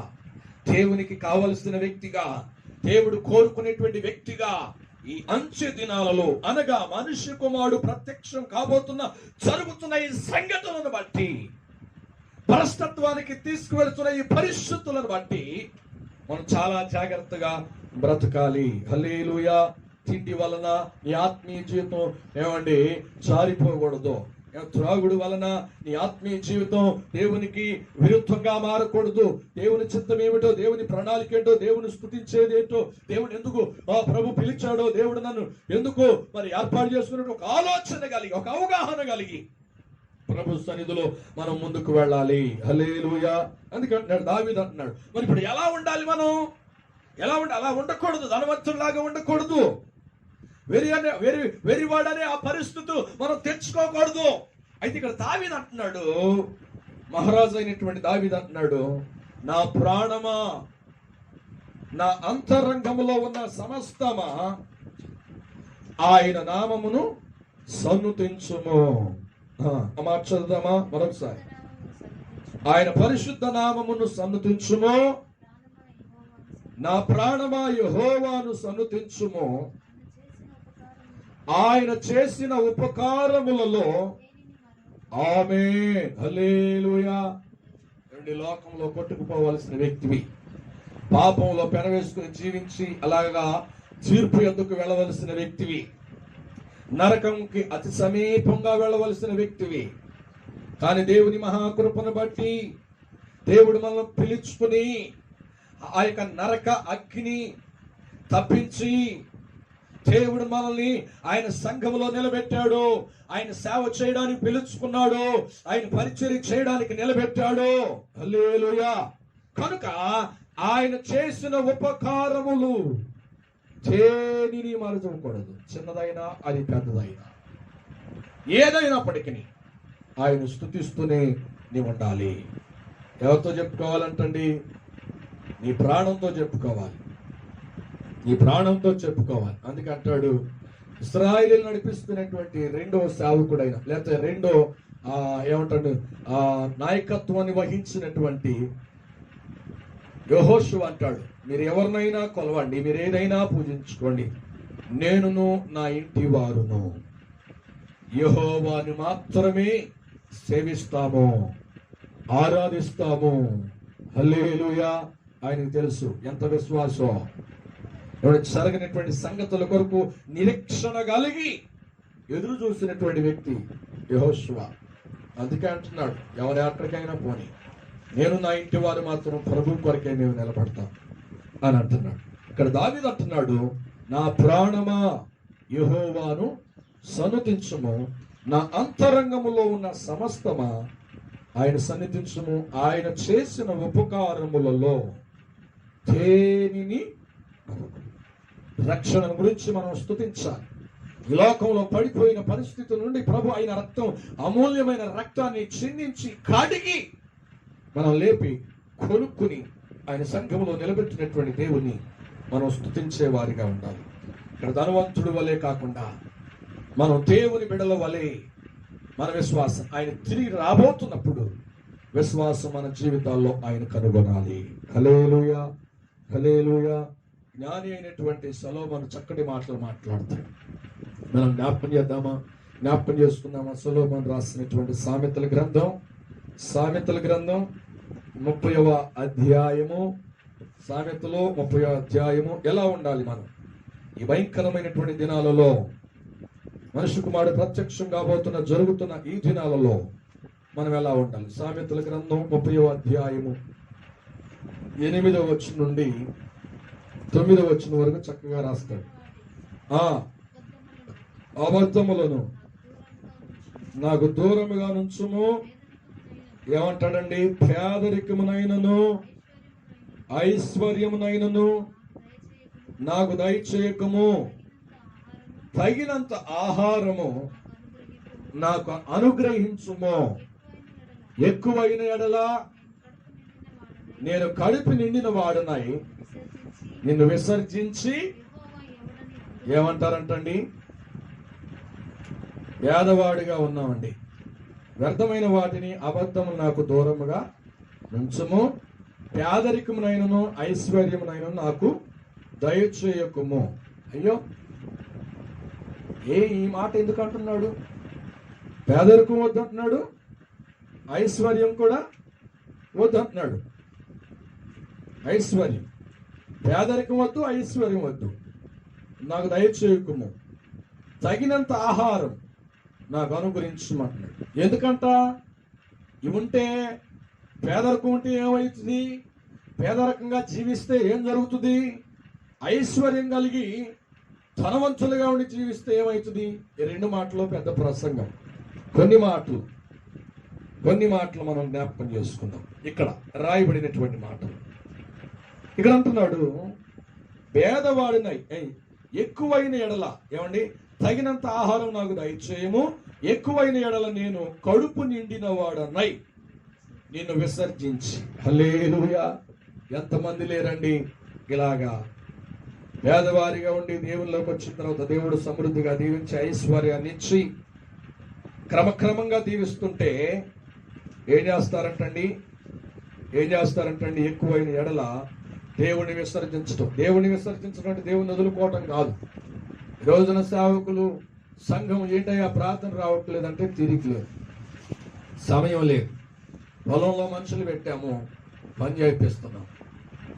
దేవునికి కావలసిన వ్యక్తిగా, దేవుడు కోరుకునేటువంటి వ్యక్తిగా ఈ అంచె దినాలలో, అనగా మనుష్య కుమారుడు ప్రత్యక్షం కాబోతున్న జరుగుతున్న ఈ సంగతులను బట్టి, భ్రష్టత్వానికి తీసుకువెళ్తున్న ఈ పరిస్థితులను బట్టి మనం చాలా జాగ్రత్తగా బ్రతకాలి. హల్లెలూయా. తిండి వలన నీ ఆత్మీయ జీవితం ఏమండి జారిపోకూడదు. త్రాగుడు వలన నీ ఆత్మీయ జీవితం దేవునికి విరుద్ధంగా మారకూడదు. దేవుని చిత్తం ఏమిటో, దేవుని ప్రణాళిక ఏంటో, దేవుని స్తుతించేది ఏంటో, దేవుడు ఎందుకు ప్రభు పిలిచాడో, దేవుడు నన్ను ఎందుకు మరి ఏర్పాటు చేసుకున్నట్టు ఒక ఆలోచన కలిగి, ఒక అవగాహన కలిగి ప్రభు సన్నిధిలో మనం ముందుకు వెళ్ళాలి. హల్లెలూయా. అందుకంటున్నాడు దావీదు అంటున్నాడు, మరి ఇప్పుడు ఎలా ఉండాలి మనం? ఎలా ఉండాలి? అలా ఉండకూడదు, ధనవంతుడిలాగా ఉండకూడదు, వెరివాడనే ఆ పరిస్థితి మనం తెచ్చుకోకూడదు. అయితే ఇక్కడ దావీదు అంటున్నాడు, మహారాజు అయినటువంటి దావీదు అంటున్నాడు, నా ప్రాణమా, నా అంతరంగములో ఉన్న సమస్తమా ఆయన నామమును సన్నుతించుము. మార్చదామా మరొకసారి? ఆయన పరిశుద్ధ నామమును సన్నుతించుము. నా ప్రాణమా యెహోవాను సన్నుతించుము. ఆయన చేసిన ఉపకారములలో ఆమేన్. హల్లెలూయా. రెండు లోకంలో కొట్టుకుపోవలసిన వ్యక్తివి, పాపంలో పెనవేసుకుని జీవించి అలాగా తీర్పు యొద్దకు వెళ్ళవలసిన వ్యక్తివి, నరకంకి అతి సమీపంగా వెళ్ళవలసిన వ్యక్తివి. కానీ దేవుని మహాకృపను బట్టి దేవుడు మనల్ని పిలుచుకుని ఆ యొక్క నరక అగ్ని తప్పించి దేవుడు మనల్ని ఆయన సంఘములో నిలబెట్టాడు. ఆయన సేవ చేయడానికి పిలుచుకున్నాడు, ఆయన పరిచర్య చేయడానికి నిలబెట్టాడు. హల్లెలూయా. కనుక ఆయన చేసిన ఉపకారములు దేనిని మరచకూడదు. చిన్నదైనా అది పెద్దదైనా ఏదైనప్పటికీ ఆయన స్తుతిస్తూనే నీవు ఉండాలి. ఎవరితో చెప్పుకోవాలంటండి? నీ ప్రాణంతో చెప్పుకోవాలి, నీ ప్రాణంతో చెప్పుకోవాలి. అందుకే అంటాడు, ఇశ్రాయేలును నడిపిస్తున్నటువంటి రెండో సేవకుడైన, లేకపోతే రెండో ఏమంటాడు నాయకత్వాన్ని వహించినటువంటి యెహోషువ అంటాడు, మీరు ఎవరినైనా కొలవండి, మీరు ఏదైనా పూజించుకోండి, నేనును నా ఇంటి వారును యెహోవాను మాత్రమే సేవిస్తాము, ఆరాధిస్తాము. హల్లెలూయా. ఆయనకు తెలుసు ఎంత విశ్వాసం. జరగనటువంటి సంగతుల కొరకు నిరీక్షణ కలిగి ఎదురు చూసినటువంటి వ్యక్తి యెహోషువ. అందుకే అంటున్నాడు, ఎవరి ఎక్కడికైనా పోని, నేను నా ఇంటి వారు మాత్రం ప్రభు కొరకే మేము నిలబడతాం అని అంటున్నాడు. ఇక్కడ దావీదు అంటున్నాడు, నా ప్రాణమా యెహోవాను సన్నుతించుము, నా అంతరంగములో ఉన్న సమస్తమా ఆయన సన్నిధించుము. ఆయన చేసిన ఉపకారములలో దేనిని, రక్షణ గురించి మనం స్తుతించాలి. ఈ లోకంలో పడిపోయిన పరిస్థితుల నుండి ప్రభు అయిన రక్తం, అమూల్యమైన రక్తాన్ని చిందించి కడిగి మనం లేపి కొనుక్కుని ఆయన సంఘములో నిలబెట్టినటువంటి దేవుని మనం స్తుతించే వారిగా ఉండాలి. ఇక్కడ ధనవంతుడు వలె కాకుండా మనం దేవుని బిడ్డల వలె మన విశ్వాసం, ఆయన తిరిగి రాబోతున్నప్పుడు విశ్వాసం మన జీవితాల్లో ఆయన కనుగొనాలి. హల్లెలూయా. హల్లెలూయా. జ్ఞాని అయినటువంటి సొలొమోను చక్కటి మాటలు మాట్లాడతాడు. మనం జ్ఞాపకం చేద్దామా? జ్ఞాపకం చేసుకుందామా? సొలొమోను రాసినటువంటి సామెతల గ్రంథం 30వ అధ్యాయము, సామెతలో 30వ అధ్యాయము. ఎలా ఉండాలి మనం ఈ భయంకరమైనటువంటి దినాలలో, మనుష్య కుమారుడు ప్రత్యక్షం కాబోతున్న జరుగుతున్న ఈ దినాలలో మనం ఎలా ఉండాలి? సామెతల గ్రంథం 30వ అధ్యాయము 8వ వచనం నుండి 9వ వచనం వరకు చక్కగా రాస్తాడు. ఆ అబద్ధములను నాకు దూరముగా నుంచుము. ఏమంటాడండి? పేదరికమునైనను ఐశ్వర్యమునైనను నాకు దయచేయకము, తగినంత ఆహారము నాకు అనుగ్రహించుము. ఎక్కువైన ఎడల నేను కడుపు నిండిన వాడునై నిన్ను విసర్జించి, ఏమంటారంటండి? పేదవాడిగా ఉన్నామండి, వ్యర్థమైన వాటిని అబద్ధము నాకు దూరముగా నుంచుము, పేదరికమునైనను ఐశ్వర్యమునైనను నాకు దయచేయకుము. అయ్యో, ఈ మాట ఎందుకు అంటున్నాడు? పేదరికం వద్దంటున్నాడు, ఐశ్వర్యం కూడా వద్దంటున్నాడు. ఐశ్వర్యం, పేదరికం వద్దు, ఐశ్వర్యం వద్దు, నాకు దయచేయకుము, తగినంత ఆహారం నాకు అనుగ్రహించమంటున్నాడు. ఎందుకంట? ఇవి ఉంటే, పేదరికం ఉంటే ఏమవుతుంది? పేదరికంగా జీవిస్తే ఏం జరుగుతుంది? ఐశ్వర్యం కలిగి ధనవంతులుగా ఉండి జీవిస్తే ఏమవుతుంది? ఈ రెండు మాటలు పెద్ద ప్రసంగం. కొన్ని మాటలు మనం జ్ఞాపకం చేసుకుందాం. ఇక్కడ రాయబడినటువంటి మాటలు ఇక్కడ అంటున్నాడు, పేదవాడినై ఎక్కువైన ఎడల, ఏమండి? తగినంత ఆహారం నాకు దయచేయము, ఎక్కువైన ఎడల నేను కడుపు నిండిన వాడనై నిన్ను విసర్జించి. హల్లెలూయా! ఎంతమంది లేరండి ఇలాగా పేదవారిగా ఉండి దేవుళ్ళలోకి వచ్చిన తర్వాత దేవుడు సమృద్ధిగా దీవించి ఐశ్వర్యాన్ని ఇచ్చి క్రమక్రమంగా దీవిస్తుంటే ఏం చేస్తారంటండి? ఎక్కువైన ఎడల దేవుని విసర్జించడం. దేవుని విసర్జించడం అంటే దేవుని వదులుకోవటం కాదు. ఈ రోజున సేవకులు, సంఘం ఏంటయ్యా ప్రార్థన రావట్లేదంటే తిరిగి లేదు, సమయం లేదు. పొలంలో మనుషులు పెట్టాము, పని చేయిస్తున్నాం.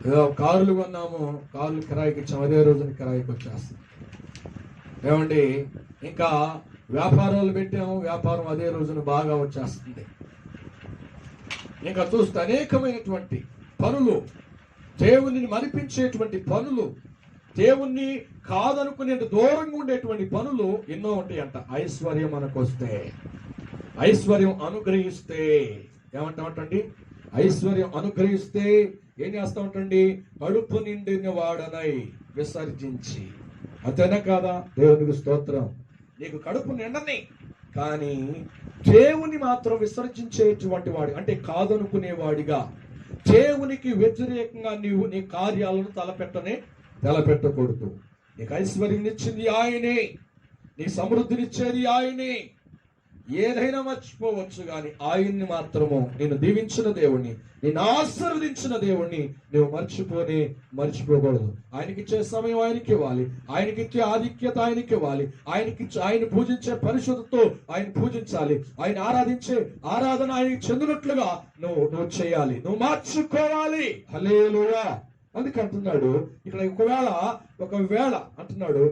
ఏదో కార్లు కొన్నాము, కార్లు కిరాయికి ఇచ్చాము, అదే రోజున కిరాయికి వచ్చేస్తాం. ఏమండి? ఇంకా వ్యాపారాలు పెట్టాము, వ్యాపారం అదే రోజున బాగా వచ్చేస్తుంది. ఇంకా చూస్తే అనేకమైనటువంటి పనులు, దేవుని మరిపించేటువంటి పనులు, దేవుణ్ణి కాదనుకునే దూరంగా ఉండేటువంటి పనులు ఎన్నో ఉంటాయి అంట. ఐశ్వర్యం మనకొస్తే, ఐశ్వర్యం అనుగ్రహిస్తే, ఏమంటామంటండి? ఐశ్వర్యం అనుగ్రహిస్తే ఏం చేస్తా ఉంటండి? కడుపు నిండిన వాడనై విసర్జించి. అంతేనా కాదా? దేవునికి స్తోత్రం. నీకు కడుపు నిండని, కానీ దేవుని మాత్రం విసర్జించేటువంటి వాడు, అంటే కాదనుకునేవాడిగా, దేవునికి వ్యతిరేకంగా నీవు నీ కార్యాలను తలపెట్టకూడదు. నీకు ఐశ్వర్యం ఇచ్చింది ఆయనే, నీ సమృద్ధినిచ్చేది ఆయనే. ఏదైనా మర్చిపోవచ్చు, కానీ ఆయన్ని మాత్రము, నేను దీవించిన దేవుణ్ణి, నేను ఆశీర్వదించిన దేవుణ్ణి నువ్వు మర్చిపోకూడదు. ఆయనకిచ్చే సమయం ఆయనకి ఇవ్వాలి, ఆయనకిచ్చే ఆధిక్యత ఆయనకి ఇవ్వాలి, ఆయన పూజించే పరిశుద్ధతో ఆయన పూజించాలి, ఆయన ఆరాధించే ఆరాధన ఆయనకి చెందినట్లుగా నువ్వు చేయాలి, నువ్వు మార్చుకోవాలి. హల్లెలూయా! అందుకంటున్నాడు ఇక్కడ, ఒకవేళ అంటున్నాడు,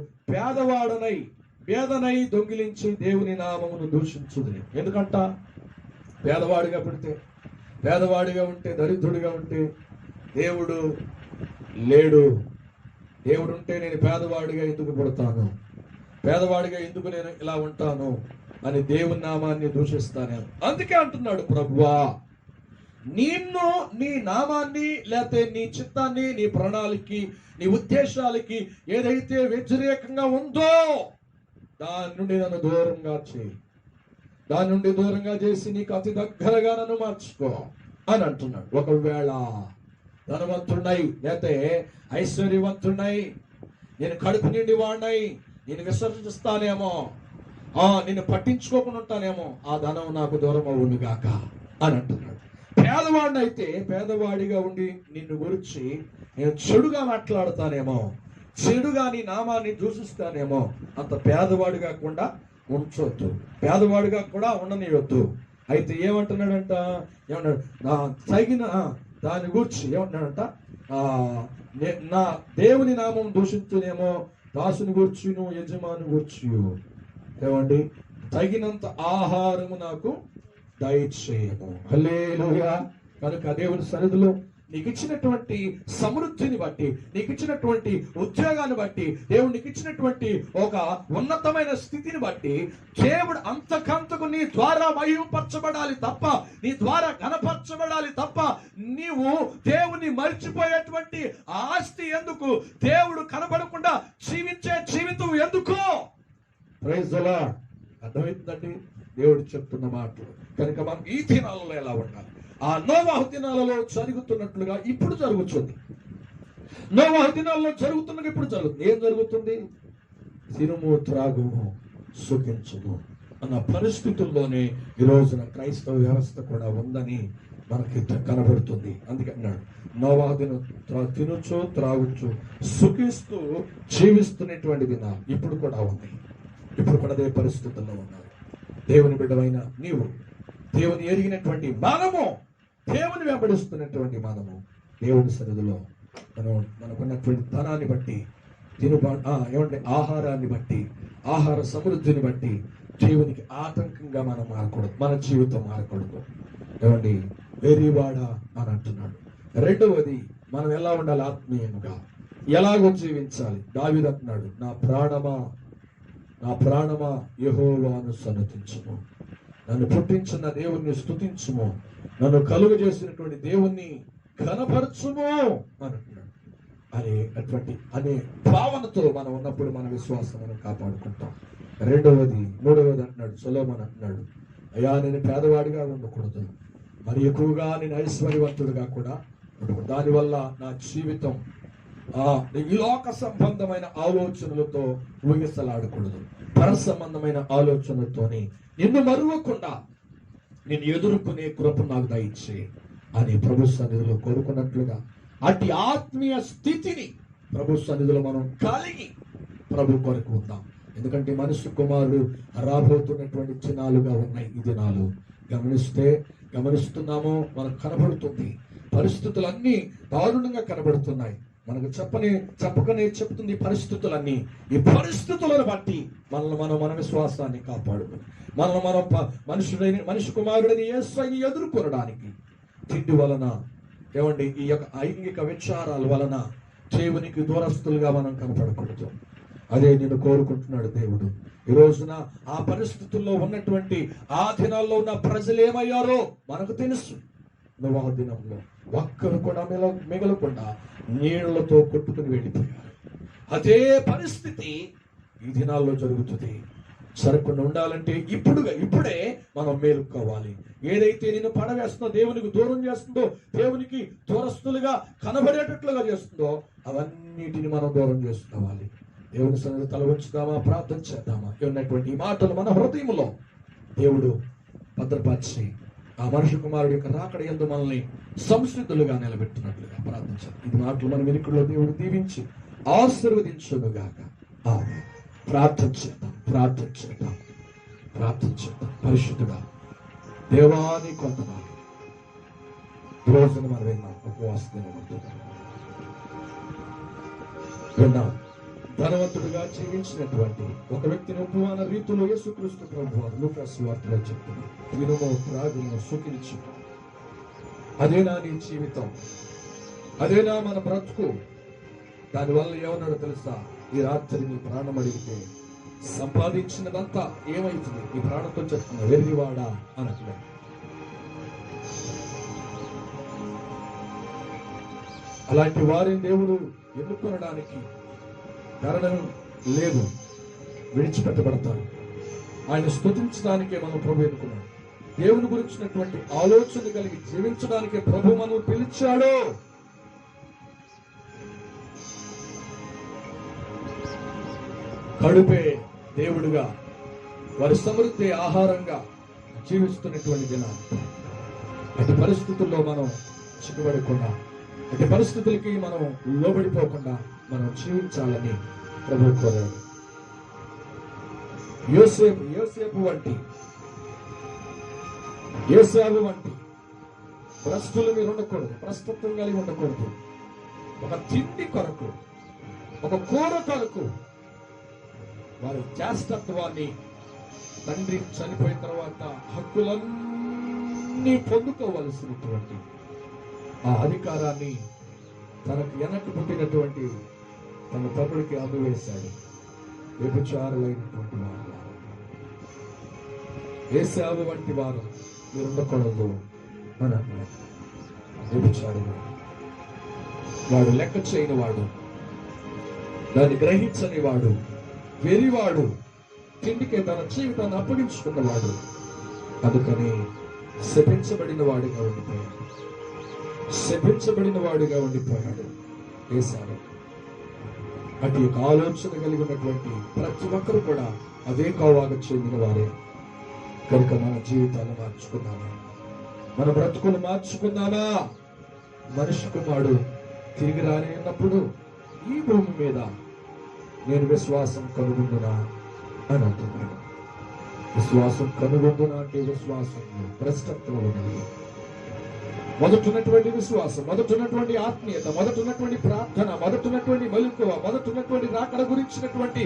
పేదనై దొంగిలించి దేవుని నామమును దూషించుది. ఎందుకంట? పేదవాడిగా పుడితే, పేదవాడిగా ఉంటే, దరిద్రుడిగా ఉంటే దేవుడు లేడు. దేవుడు ఉంటే నేను పేదవాడిగా ఎందుకు పుడతాను, పేదవాడిగా ఎందుకు నేను ఇలా ఉంటాను అని దేవుని నామాన్ని దూషిస్తాను. అందుకే అంటున్నాడు, ప్రభువా, నిన్ను, నీ నామాన్ని, లేకపోతే నీ చిత్తాన్ని, నీ ప్రణాళికి, నీ ఉద్దేశాలకి ఏదైతే వ్యతిరేకంగా ఉందో దాని నుండి నన్ను దూరంగా చేయి, దాని నుండి దూరంగా చేసి నీకు అతి దగ్గరగా నన్ను మార్చుకో అని అంటున్నాడు. ఒకవేళ ధనవంతుడై, లేకపోతే ఐశ్వర్యవంతుడై, నేను కడుపు నిండి వాడినై నేను విసర్జిస్తానేమో, నిన్ను పట్టించుకోకుండా ఉంటానేమో, ఆ ధనం నాకు దూరం అవును గాక అని అంటున్నాడు. పేదవాడిని అయితే, పేదవాడిగా ఉండి నిన్ను గురించి నేను చెడుగా మాట్లాడతానేమో, చెడుగా నీ నామాన్ని దూషిస్తానేమో, అంత పేదవాడిగా కూడా ఉంచొద్దు, పేదవాడిగా కూడా ఉండనివద్దు. అయితే ఏమంటున్నాడంట? ఏమన్నాడు? తగిన దాని గురించి ఏమంటున్నాడంట? నా దేవుని నామం దూషించునేమో, దాసుని గూర్చును యజమాని గూర్చు, ఏమండి? తగినంత ఆహారము నాకు దయచేయము. హల్లెలూయా! కనుక దేవుని సన్నిధిలో నీకు ఇచ్చినటువంటి సమృద్ధిని బట్టి, నీకు ఇచ్చినటువంటి ఉద్యోగాన్ని బట్టి, దేవుడు నీకు ఇచ్చినటువంటి ఒక ఉన్నతమైన స్థితిని బట్టి దేవుడు అంతకంతకు నీ ద్వారా మహిమపరచబడాలి తప్ప, నీ ద్వారా ఘనపరచబడాలి తప్ప, నీవు దేవుని మర్చిపోయేటువంటి ఆస్తి ఎందుకు? దేవుడు కనబడకుండా జీవించే జీవితం ఎందుకు? Praise the Lord. అర్థమవుతుందండి దేవుడు చెప్తున్న మాటలు. కనుక మనం ఈ దినాలలో ఎలా ఉండాలి? ఆ నోవాహు దినాలలో జరుగుతున్నట్లుగా ఇప్పుడు జరుగుతుంది. నోవాహు దినాల్లో జరుగుతున్నగా ఇప్పుడు జరుగుతుంది. ఏం జరుగుతుంది? తినుము, త్రాగుము, సుఖించుము అన్న పరిస్థితుల్లోనే ఈ రోజున క్రైస్తవ వ్యవస్థ కూడా ఉందని మనకి కనబడుతుంది. అందుకే అన్నాడు, నోవాహు దినం తినొచ్చు, త్రాగొచ్చు, సుఖిస్తూ జీవిస్తున్నటువంటి దినాలు ఇప్పుడు కూడా ఉంది. ఇప్పుడు కూడా అదే పరిస్థితుల్లో ఉన్నారు. దేవుని బిడ్డవైన నీవు, దేవుని ఎరిగినటువంటి మనము, దేవుని వెంబడిస్తున్నటువంటి మనము, దేవుని సన్నిధిలో మనకున్నటువంటి ధనాన్ని బట్టి, ఏమంటే ఆహారాన్ని బట్టి, ఆహార సమృద్ధిని బట్టి దేవునికి ఆటంకంగా మనం మారకూడదు, మన జీవితం మారకూడదు. ఏమండి, వెర్రివాడా అని అంటున్నాడు. రెండవది, మనం ఎలా ఉండాలి? ఆత్మీయంగా ఎలాగో జీవించాలి. దావీదు అంటున్నాడు, నా ప్రాణమా యెహోవాను సన్నతించుము, నన్ను పుట్టించిన దేవుణ్ణి స్తుతించుము, నన్ను కలుగు చేసినటువంటి దేవుణ్ణి ఘనపరచుము అంటున్నాడు. అనే భావనతో మనం ఉన్నప్పుడు మన విశ్వాసం మనం కాపాడుకుంటాం. మూడవది అంటున్నాడు, సొలొమోను అంటున్నాడు, అయ్యా నేను పేదవాడిగా ఉండకూడదు, మరి ఎక్కువగా నేను ఐశ్వర్యవంతుడిగా కూడా ఉండకూడదు. దానివల్ల నా జీవితం ఈ లోక సంబంధమైన ఆలోచనలతో ఊగిసలాడకూడదు, పర సంబంధమైన ఆలోచనలతోని నిన్ను మరువకుండా నేను ఎదుర్కొనే కృప నాకు దయచే అని ప్రభు సన్నిధిలో కోరుకున్నట్లుగా అట్టి ఆత్మీయ స్థితిని ప్రభు సన్నిధిలో మనం కలిగి ప్రభు కొరకు ఉందాం. ఎందుకంటే మనుష్య కుమారుడు రాబోతున్నటువంటి దినాలుగా ఉన్నాయి. ఈ దినాలు గమనిస్తున్నామో మనకు కనబడుతుంది. పరిస్థితులన్నీ దారుణంగా కనబడుతున్నాయి. మనకు చెప్పకనే చెప్తుంది పరిస్థితులన్నీ. ఈ పరిస్థితులను బట్టి మన విశ్వాసాన్ని కాపాడుకుని మనిషి కుమారుడిని యేసుని ఎదుర్కొనడానికి తిండి వలన, ఏమండి, ఈ యొక్క ఐంగిక విచారాల వలన దేవునికి దూరస్తులుగా మనం కనపడకూడదు. అదే నేను కోరుకుంటున్నాడు దేవుడు. ఈ రోజున ఆ పరిస్థితుల్లో ఉన్నటువంటి ఆ దినాల్లో ఉన్న ప్రజలు ఏమయ్యారో మనకు తెలుసు. నోవాహు దినంలో ఒక్కరు కూడా మిగలకుండా నీళ్లతో కొట్టుకుని వెళ్ళిపోయారు. అదే పరిస్థితి ఈ దినాల్లో జరుగుతుంది. సరకుండా ఉండాలంటే ఇప్పుడే మనం మేలుకోవాలి. ఏదైతే నేను పడవేస్తుందో, దేవునికి దూరం చేస్తుందో, దేవునికి దూరస్తులుగా కనబడేటట్లుగా చేస్తుందో అవన్నిటిని మనం దూరం చేసుకోవాలి. దేవుని సన్నిధి తల ఉంచుదామా, ప్రార్థన చేద్దామా? ఉన్నటువంటి ఈ మాటలు మన హృదయంలో దేవుడు భద్రపరిచి ఆ మనుష్య కుమారుడు యొక్క రాకడ యందు మనల్ని సంసిద్ధులుగా నిలబెట్టినట్లుగా ప్రార్థించాలి. ఇది మాటలు మన వెనుకల్లో దేవుడు దీవించి ఆశీర్వదించునుగాక. ప్రార్థన చేద్దాం. పరిశుద్ధుగా దేవాని కొంతమంది ఈ రోజున మనం ఉపవాస విన్నాం. ధనవంతుడిగా జీవించినటువంటి ఒక వ్యక్తిని ఉపమాన రీతిలో యేసుక్రీస్తు ప్రభువారు లూకాసు సువార్తలో చెప్తున్నారు. తినుము, త్రాగుము, సుఖించు. అదేనా నీ జీవితం? అదేనా మన బ్రతుకు? దానివల్ల ఏమన్నాడో తెలుసా? ఈ రాత్రి నీ ప్రాణం అడిగితే సంపాదించినదంతా ఏమైతుంది? ఈ ప్రాణంతో చెప్తున్నా, వెర్రివాడా అన్నట్లే. అలాంటి వారిని దేవుడు ఎన్నుకొనడానికి కారణం లేదు. విడిచిపెట్టబడతారు. ఆయన స్తుతించడానికే మనం ప్రభు ఎన్నుకున్నాడు. దేవుని గురించినటువంటి ఆలోచన కలిగి జీవించడానికే ప్రభు మనం పిలిచాడు. కడుపే దేవుడుగా, వారి సమృద్ధి ఆహారంగా జీవిస్తున్నటువంటి దినాలు. అటు పరిస్థితుల్లో మనం చిక్కుబడకుండా, అటు పరిస్థితులకి మనం లోబడిపోకుండా మనం జీవించాలని ప్రభు కోరాడు. యోసేపు వంటి, ఏసావు వంటి భ్రష్టులు మీరు ఉండకూడదు, భ్రష్టత్వం కలిగి ఉండకూడదు. ఒక తిండి కొరకు, ఒక కూర కొరకు వారి జ్యేష్ఠత్వాన్ని, తండ్రి చనిపోయిన తర్వాత హక్కులన్నీ పొందుకోవలసినటువంటి ఆ అధికారాన్ని తనకు వెనక్కి పుట్టినటువంటి తన తమ్ముడికి అందవేశాడు. వ్యభిచారులైనటువంటి వారు, ఏశావు వంటి వారు మీరు ఉండకూడదు అని అన్నాడు. వ్యభిచారుడు, వాడు లెక్క చేయని వాడు, దాన్ని గ్రహించని వాడు, వెరివాడు, తిండికే తన జీవితాన్ని అప్పగించుకున్నవాడు. అందుకని శపించబడిన వాడిగా ఉండిపోయాడు. శపించబడిన వాడిగా ఉండిపోయాడు ఏశావు. అటు యొక్క ఆలోచన కలిగి ఉన్నటువంటి ప్రతి ఒక్కరు కూడా అదే కోవాకు చెందిన వారే. కనుక మన జీవితాన్ని మార్చుకున్నామా? మన బ్రతుకులు మార్చుకున్నామా? మనిషి కుమారుడు తిరిగి రానప్పుడు ఈ భూమి మీద నేను విశ్వాసం కనుగొందునా అని అంటున్నాడు. విశ్వాసం కనుగొందునా అంటే విశ్వాసం భ్రష్టత్వం ఉన్నది. మొదటున్నటువంటి విశ్వాసం, మొదటున్నటువంటి ఆత్మీయత, మొదటున్నటువంటి ప్రార్థన, మొదటున్నటువంటి మెలకువ, మొదటున్నటువంటి రాకడ గురించినటువంటి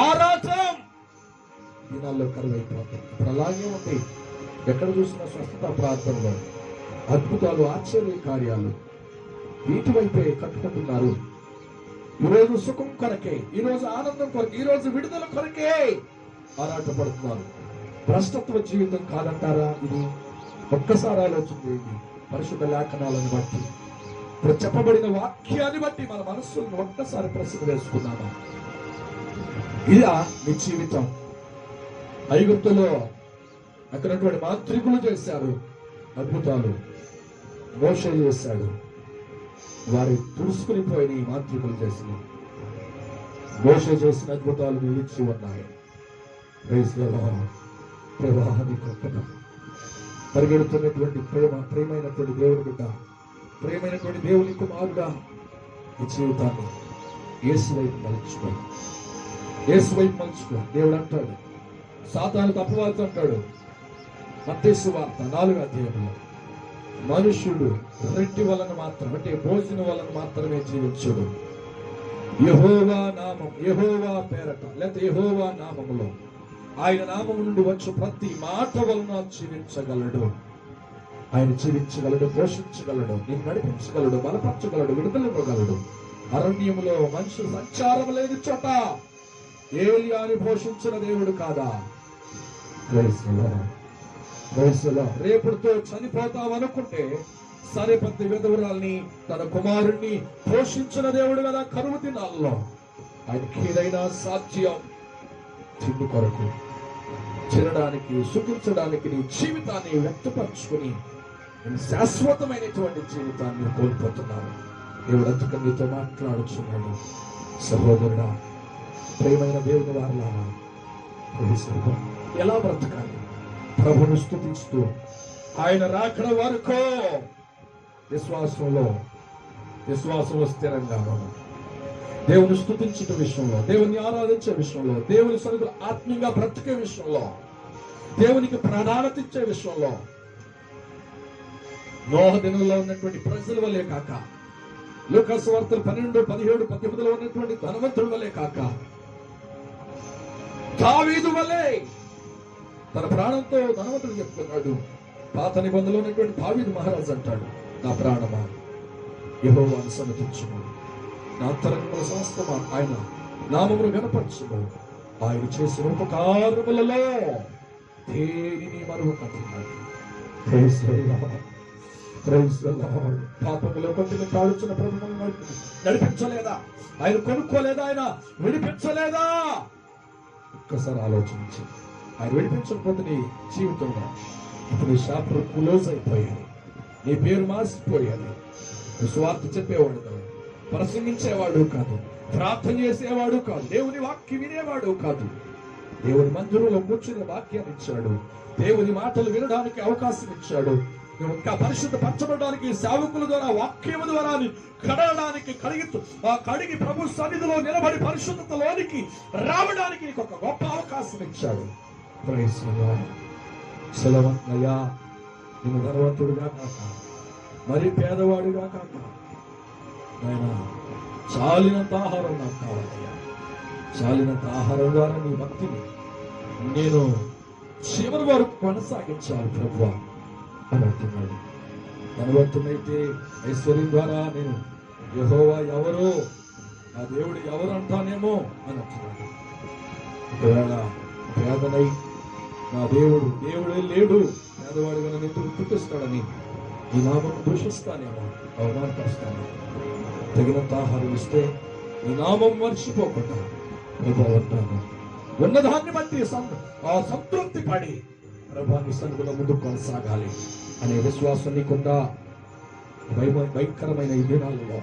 ఆరాటం దినాల్లో కరువైపోతుంది. ఇప్పుడు అలాగే ఉంది. ఎక్కడ చూసినా స్వస్థత ప్రార్థనలో అద్భుతాలు, ఆశ్చర్య కార్యాలు వీటి వైపే కట్టుకుంటున్నారు. ఈరోజు సుఖం కొరకే, ఈరోజు ఆనందం కొరకే, ఈరోజు విడుదల కొరకే ఆరాటపడుతున్నారు. భ్రష్టత్వ జీవితం కాదంటారా ఇది? ఒక్కసారి ఆలోచన చేయండి. పరిశుద్ధ లేఖనాలను బట్టి, ఇప్పుడు చెప్పబడిన వాక్యాన్ని బట్టి మన మనస్సులను ఒక్కసారి ప్రశ్న వేసుకున్నామా? ఇదా మీ జీవితం? ఐగుప్తులో అక్కడటువంటి మాంత్రికులు చేశారు అద్భుతాలు, మోషే చేశాడు. వారి తుడుచుకుని పోయిన మాంత్రికులు చేసిన, మోషే చేసిన అద్భుతాలు నిలిచి ఉన్నాయి. పరిగెడుతున్నటువంటి ప్రేమైనటువంటి దేవుని బిడ్డ, ప్రేమైనటువంటి దేవుని కుమారుడా, ఈ జీవితాన్ని యేసు వైపు మలుచుకో, యేసు వైపు మలుచుకో. దేవుడు అంటాడు, సాతానుకు అపవాది అంటాడు, మత్తయి సువార్త 4వ అధ్యాయంలో, మనుష్యుడు రొట్టె వలన మాత్రం, అంటే భోజనం వలన మాత్రమే జీవించుడు, యెహోవా నామం, యెహోవా పేరట, లేకపోతే యెహోవా నామములో, ఆయన నామము నుండి వచ్చి ప్రతి మాట వలన జీవించగలడు. ఆయన జీవించగలడు, పోషించగలడు, నేను నడిపించగలడు, బలపరచగలడు, విడుదలివ్వగలడు. అరణ్యములో మనుషులు సంచారం లేని చోట ఏలియాని పోషించిన దేవుడు కాదా? రేపుడుతో చనిపోతామనుకుంటే సరిపత్తి విధవరాల్ని, తన కుమారుణ్ణి పోషించిన దేవుడు కదా కరువు దినాల్లో. ఆయనకి ఏదైనా సాధ్యం. తిండి కొరకు, తినడానికి, సుఖించడానికి నీ జీవితాన్ని వ్యక్తపరచుకుని శాశ్వతమైనటువంటి జీవితాన్ని కోల్పోతున్నాను. దేవుడు అందుకని నీతో మాట్లాడుచున్నాడు. సహోదరుడా, ప్రేమైన దేవుని వారలారా, ఎలా బ్రతకాలి? ప్రభును స్తుతిస్తూ ఆయన రాకడ వరకు విశ్వాసంలో స్థిరంగా దేవుని స్తుతించే విషయంలో, దేవుని ఆరాధించే విషయంలో, దేవుని సన్నిధిలో ఆత్మీయంగా బ్రతికే విషయంలో, దేవునికి ప్రాధాన్యత ఇచ్చే విషయంలో నోహ దినంలో ఉన్నటువంటి ప్రజల వలే కాక, లూకాసు వార్తలు 12, 17, 19లో ఉన్నటువంటి ధనవంతుల వలే కాక, దావీదు వలే తన ప్రాణంతో ధనవంతుడు చెప్తున్నాడు. పాత నిబంధనలో ఉన్నటువంటి దావీదు మహారాజు అంటాడు, నా ప్రాణమా యెహోవాను సన్నతించుము, నా అంతరంగముల సమస్తమా ఆయన నామమును గణపరచుము, ఆయన చేసిన ఉపకారములలో దేనిని మరువకంటున్నాడు. పాపములో కొట్టిన తాడుచున్న ప్రభువును నడిపించలేదా? ఆయన కొనుక్కోలేదా? ఆయన విడిపించలేదా? ఒక్కసారి ఆలోచించి, ఆయన విడిపించకపోతే నీ జీవితంలో ఇప్పుడు నీ షాపులు క్లోజ్ అయిపోయాయి, నీ పేరు మార్చిపోయాలి. స్వార్థ చెప్పేవాడు కాదు, ప్రసంగించేవాడు కాదు, ప్రార్థన చేసేవాడు కాదు, దేవుని వాక్యం వినేవాడు కాదు. దేవుని మందిరంలో కూర్చుని వాక్యాన్ని ఇచ్చాడు, దేవుని మాటలు వినడానికి అవకాశం ఇచ్చాడు. నువ్వు ఇంకా పరిశుద్ధ పరచబడడానికి, సేవకుల ద్వారా, వాక్యం ద్వారా కడిగి ప్రభు సన్నిధిలో నిలబడి పరిశుద్ధతలోనికి రావడానికి నీకు ఒక గొప్ప అవకాశం ఇచ్చాడు. సెలవన్నయ్యా, నేను ధనవంతుడిగా కాక, మరి పేదవాడిగా కాక, నాయనా చాలినంత ఆహారం నాకు కావాలయ్యా. చాలినంత ఆహారం ద్వారా నీ భక్తిని నేను చివరి వరకు కొనసాగించాలి ప్రభువా అని అంటున్నాడు. ధనవంతునైతే ఐశ్వర్యం ద్వారా నేను యెహోవా ఎవరు, నా దేవుడు ఎవరు అంటానేమో అని అంటున్నాడు. ఒకవేళ పేదనై నా దేవుడే లేడు, పేదవాడిగా నన్ను ఎందుకు పుట్టిస్తాడని ఈ నామం దూషిస్తానేమో, అవమానపరుస్తాను. తగినంత ఆహారం ఇస్తే ఈ నామం మర్చిపోకుండా అంటాను. ఉన్నదాన్ని బట్టి ఆ సంతృప్తి పడి ప్రభాని సన్నిధిలో ముందుకు కొనసాగాలి అనే విశ్వాసం నీకుండా భయంకరమైన ఈ దినాలలో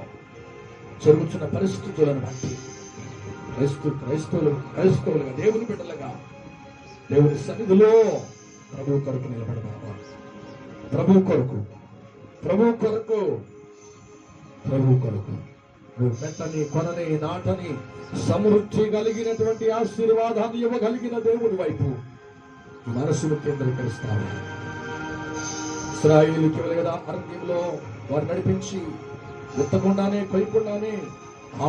జరుగుతున్న పరిస్థితులను బట్టి క్రైస్తవులుగా దేవుని బిడ్డలుగా దేవుని సన్నిధిలో ప్రభు కొరకు నిలబడదామా? ప్రభు కొరకు నువ్వు పెట్టని కొనని నాటని సమృద్ధి కలిగినటువంటి ఆశీర్వాదాన్ని ఇవ్వగలిగిన దేవుని వైపు మనసును కేంద్రీకరిస్తావు. ఇశ్రాయేలుకి వెలుగదా అరణ్యంలో వారు నడిపించి ఎత్తకుండానే కొయ్యకుండానే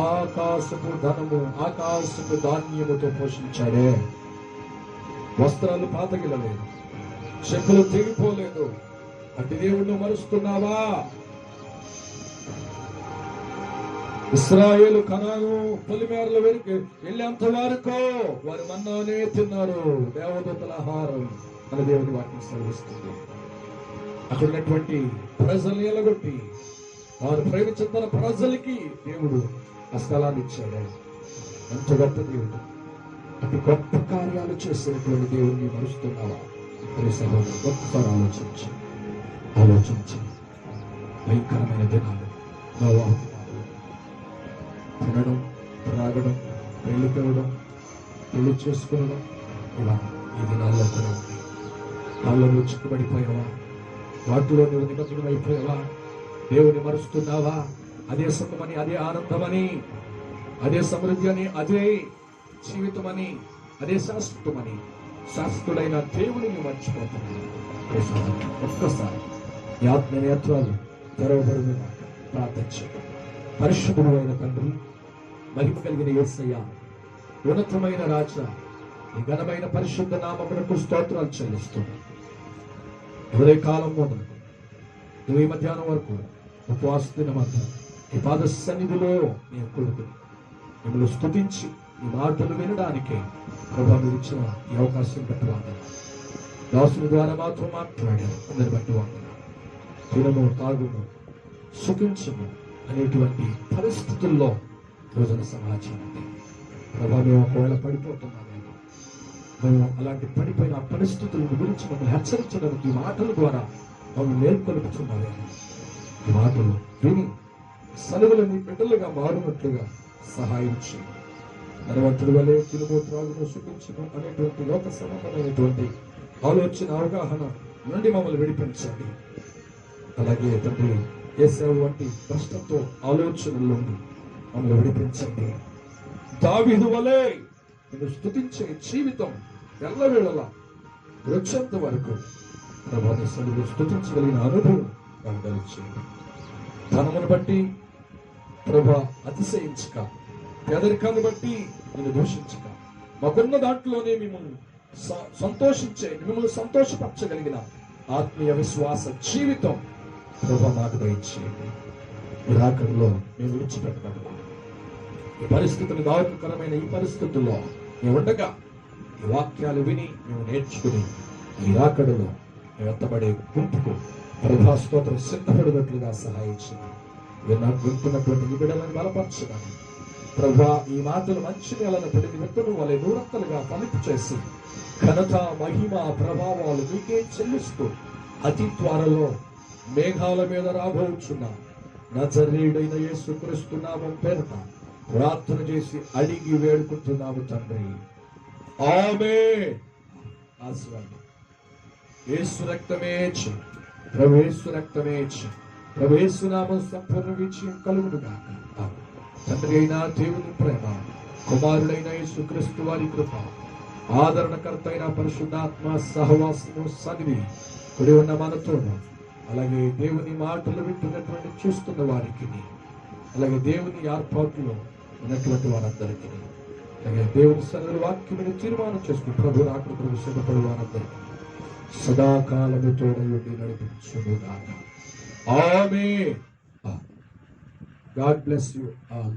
ఆకాశపు ధనము ఆకాశపు ధాన్యముతో పోషించాడే. వస్త్రాలు పాతగిలలేదు, చెప్పులు తెగిపోలేదు. అట్టి దేవుణ్ణి మరుస్తున్నావా? ఇశ్రాయేలు కనాను పొలిమేరల వెనుక వెళ్ళేంత వరకు వారు మన్నానే తిన్నారు, దేవదూతల ఆహారం మన దేవుని వాటిని సెలవిస్తుంది. అక్కడ ఉన్నటువంటి ప్రజల్ని ఎలగొట్టి వారు ప్రేమించిన తన ప్రజలకి దేవుడు ఆ స్థలాన్ని ఇచ్చాడు. ఎంత గొప్ప దేవుడు! అటు గొప్ప కార్యాలు చేసినటువంటి దేవుడిని మరుస్తున్నావా? ఒక్కసారి ఆలోచించి భయంకరమైన దినాలు, తినడం, త్రాగడం, పెళ్లిపోవడం, పెళ్లి చేసుకోవడం, ఇలా ఈ దినాల్లో కూడా ఉంది. వాళ్ళలో చిక్కుబడిపోయావా? వాటిలో నువ్వు నిమగ్నం అయిపోయావా? దేవుని మరుస్తున్నావా? అదే సుఖమని, అదే ఆనందమని, అదే సమృద్ధి అని, అదే జీవితమని, అదే శాశ్వతమని శాశ్వతుడైన దేవుని మర్చిపోతున్నావు. ఒక్కసారి ఈ ఆత్మ నేత్రాలు తెరవబడిన ప్రార్థించు. పరిశుద్ధుడు అయిన తండ్రి, మహిమ కలిగిన యేసయ్య, ఉన్నతమైన రాజా, ఈ ఘనమైన పరిశుద్ధ నామమునకు స్తోత్రాలు చెల్లిస్తున్నాను. ఉదయ కాలం మొదలు నువ్వు ఈ మధ్యాహ్నం వరకు ఉపవాస దినమంతా ఈ పాద సన్నిధిలో నేను కొడుకుని మిమ్మల్ని స్తుతించి ఈ మాటలు వినడానికే ప్రభావం మీరు ఇచ్చిన ఈ అవకాశం బట్టి వందనాలు. దాసుని ద్వారా మాత్రం మాట్లాడారు, అందరి బట్టి వందనాలు. తినము, తాగుము, సుఖించము అనేటువంటి పరిస్థితుల్లో రోజున సమాజం ఉంది ప్రభా. మేము ఒకవేళ పడిపోతున్నామేమో, మేము అలాంటి పడిపోయిన పరిస్థితుల గురించి మమ్మల్ని హెచ్చరించడానికి ఈ మాటల ద్వారా మమ్మల్ని మేల్కొలుపుతున్నామేమో. ఈ మాటలు విని సలువులు మీ బిడ్డలుగా మారునట్లుగా సహాయం చేయండి. ధనవంతుడి వలె తిరుగు త్రాగును సుఖించడం అనేటువంటి లోక సంబంధమైనటువంటి ఆలోచన, అవగాహన నుండి మమ్మల్ని విడిపించండి. అలాగే తండ్రి యేసేవు వంటి భ్రష్టత్వ ఆలోచనల నుండి మమ్మల్ని విడిపించండి. దావీదు వలె నేను స్తుతించే జీవితం ఎల్లవేళలా వచ్చేంత వరకు ప్రభావ సన్నిధిలో స్తుతించగలిగిన అనుభవం కలిగించండి. ధనమును బట్టి ప్రభా అతిశయించక, పేదరికాన్ని బట్టి నేను దూషించక, మాకున్న దాంట్లోనే మిమ్మల్ని మిమ్మల్ని సంతోషపరచగలిగిన ఆత్మీయ విశ్వాస జీవితం ప్రభా మాకు దయచేయండి. ఈ రాకడలో మేము విడిచిపెట్టగలము. ఈ పరిస్థితులు, దారుణకరమైన ఈ పరిస్థితుల్లో మేము ఉండగా ఈ వాక్యాలు విని మేము నేర్చుకుని ఈ రాకడలో మేము ఎత్తబడే గుంపుకు ప్రభా స్తోత్రం సిద్ధపడినట్లుగా సహాయం చేయండి. వింటున్నటువంటి ఈ బిడ్డలను బలపరచడానికి ప్రభా ఈ మాటలు మంచి నేలను పడిన విత్తనం వలె నూరంతలుగా ఫలింపు చేసి ఘనత, మహిమ, ప్రభావాలు మీకే చెల్లిస్తూ అతి త్వరలో మేఘాల మీద రాబోచున్న నజరేయుడైన యేసుక్రీస్తు నామం పేరుట ప్రార్థన చేసి అడిగి వేడుకుంటున్నాము తండ్రి, ఆమేన్. ఆశీర్వాదం. యేసు రక్తమే ప్రభు, యేసు రక్తమే ప్రభు, యేసు నామం సంపూర్ణ విజయం కలుగునుగాక. తండ్రి అయిన దేవుని ప్రేమ, కుమారుడైన యేసుక్రీస్తు వారి కృప, ఆదరణకర్త అయిన పరిశుద్ధాత్మ సహవాసము సన్నిధి కుడి ఉన్న మనతోను, అలాగే దేవుని మాటలు వింటున్నటువంటి చూస్తున్న వారికి, అలాగే దేవుని ఏర్పాటులో ఉన్నటువంటి వారందరికీ, అలాగే దేవుని సన్నిధి వాక్యమును తీర్మానం చేసుకుని ప్రభు రాకడకు సిద్ధపడి వారందరికీ సదాకాలము తోడయుండి నడిపించుగాక. Amen. God bless you all.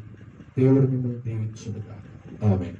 దేవుడు మిమ్మల్ని దీవించును గాక. ఆమేన్.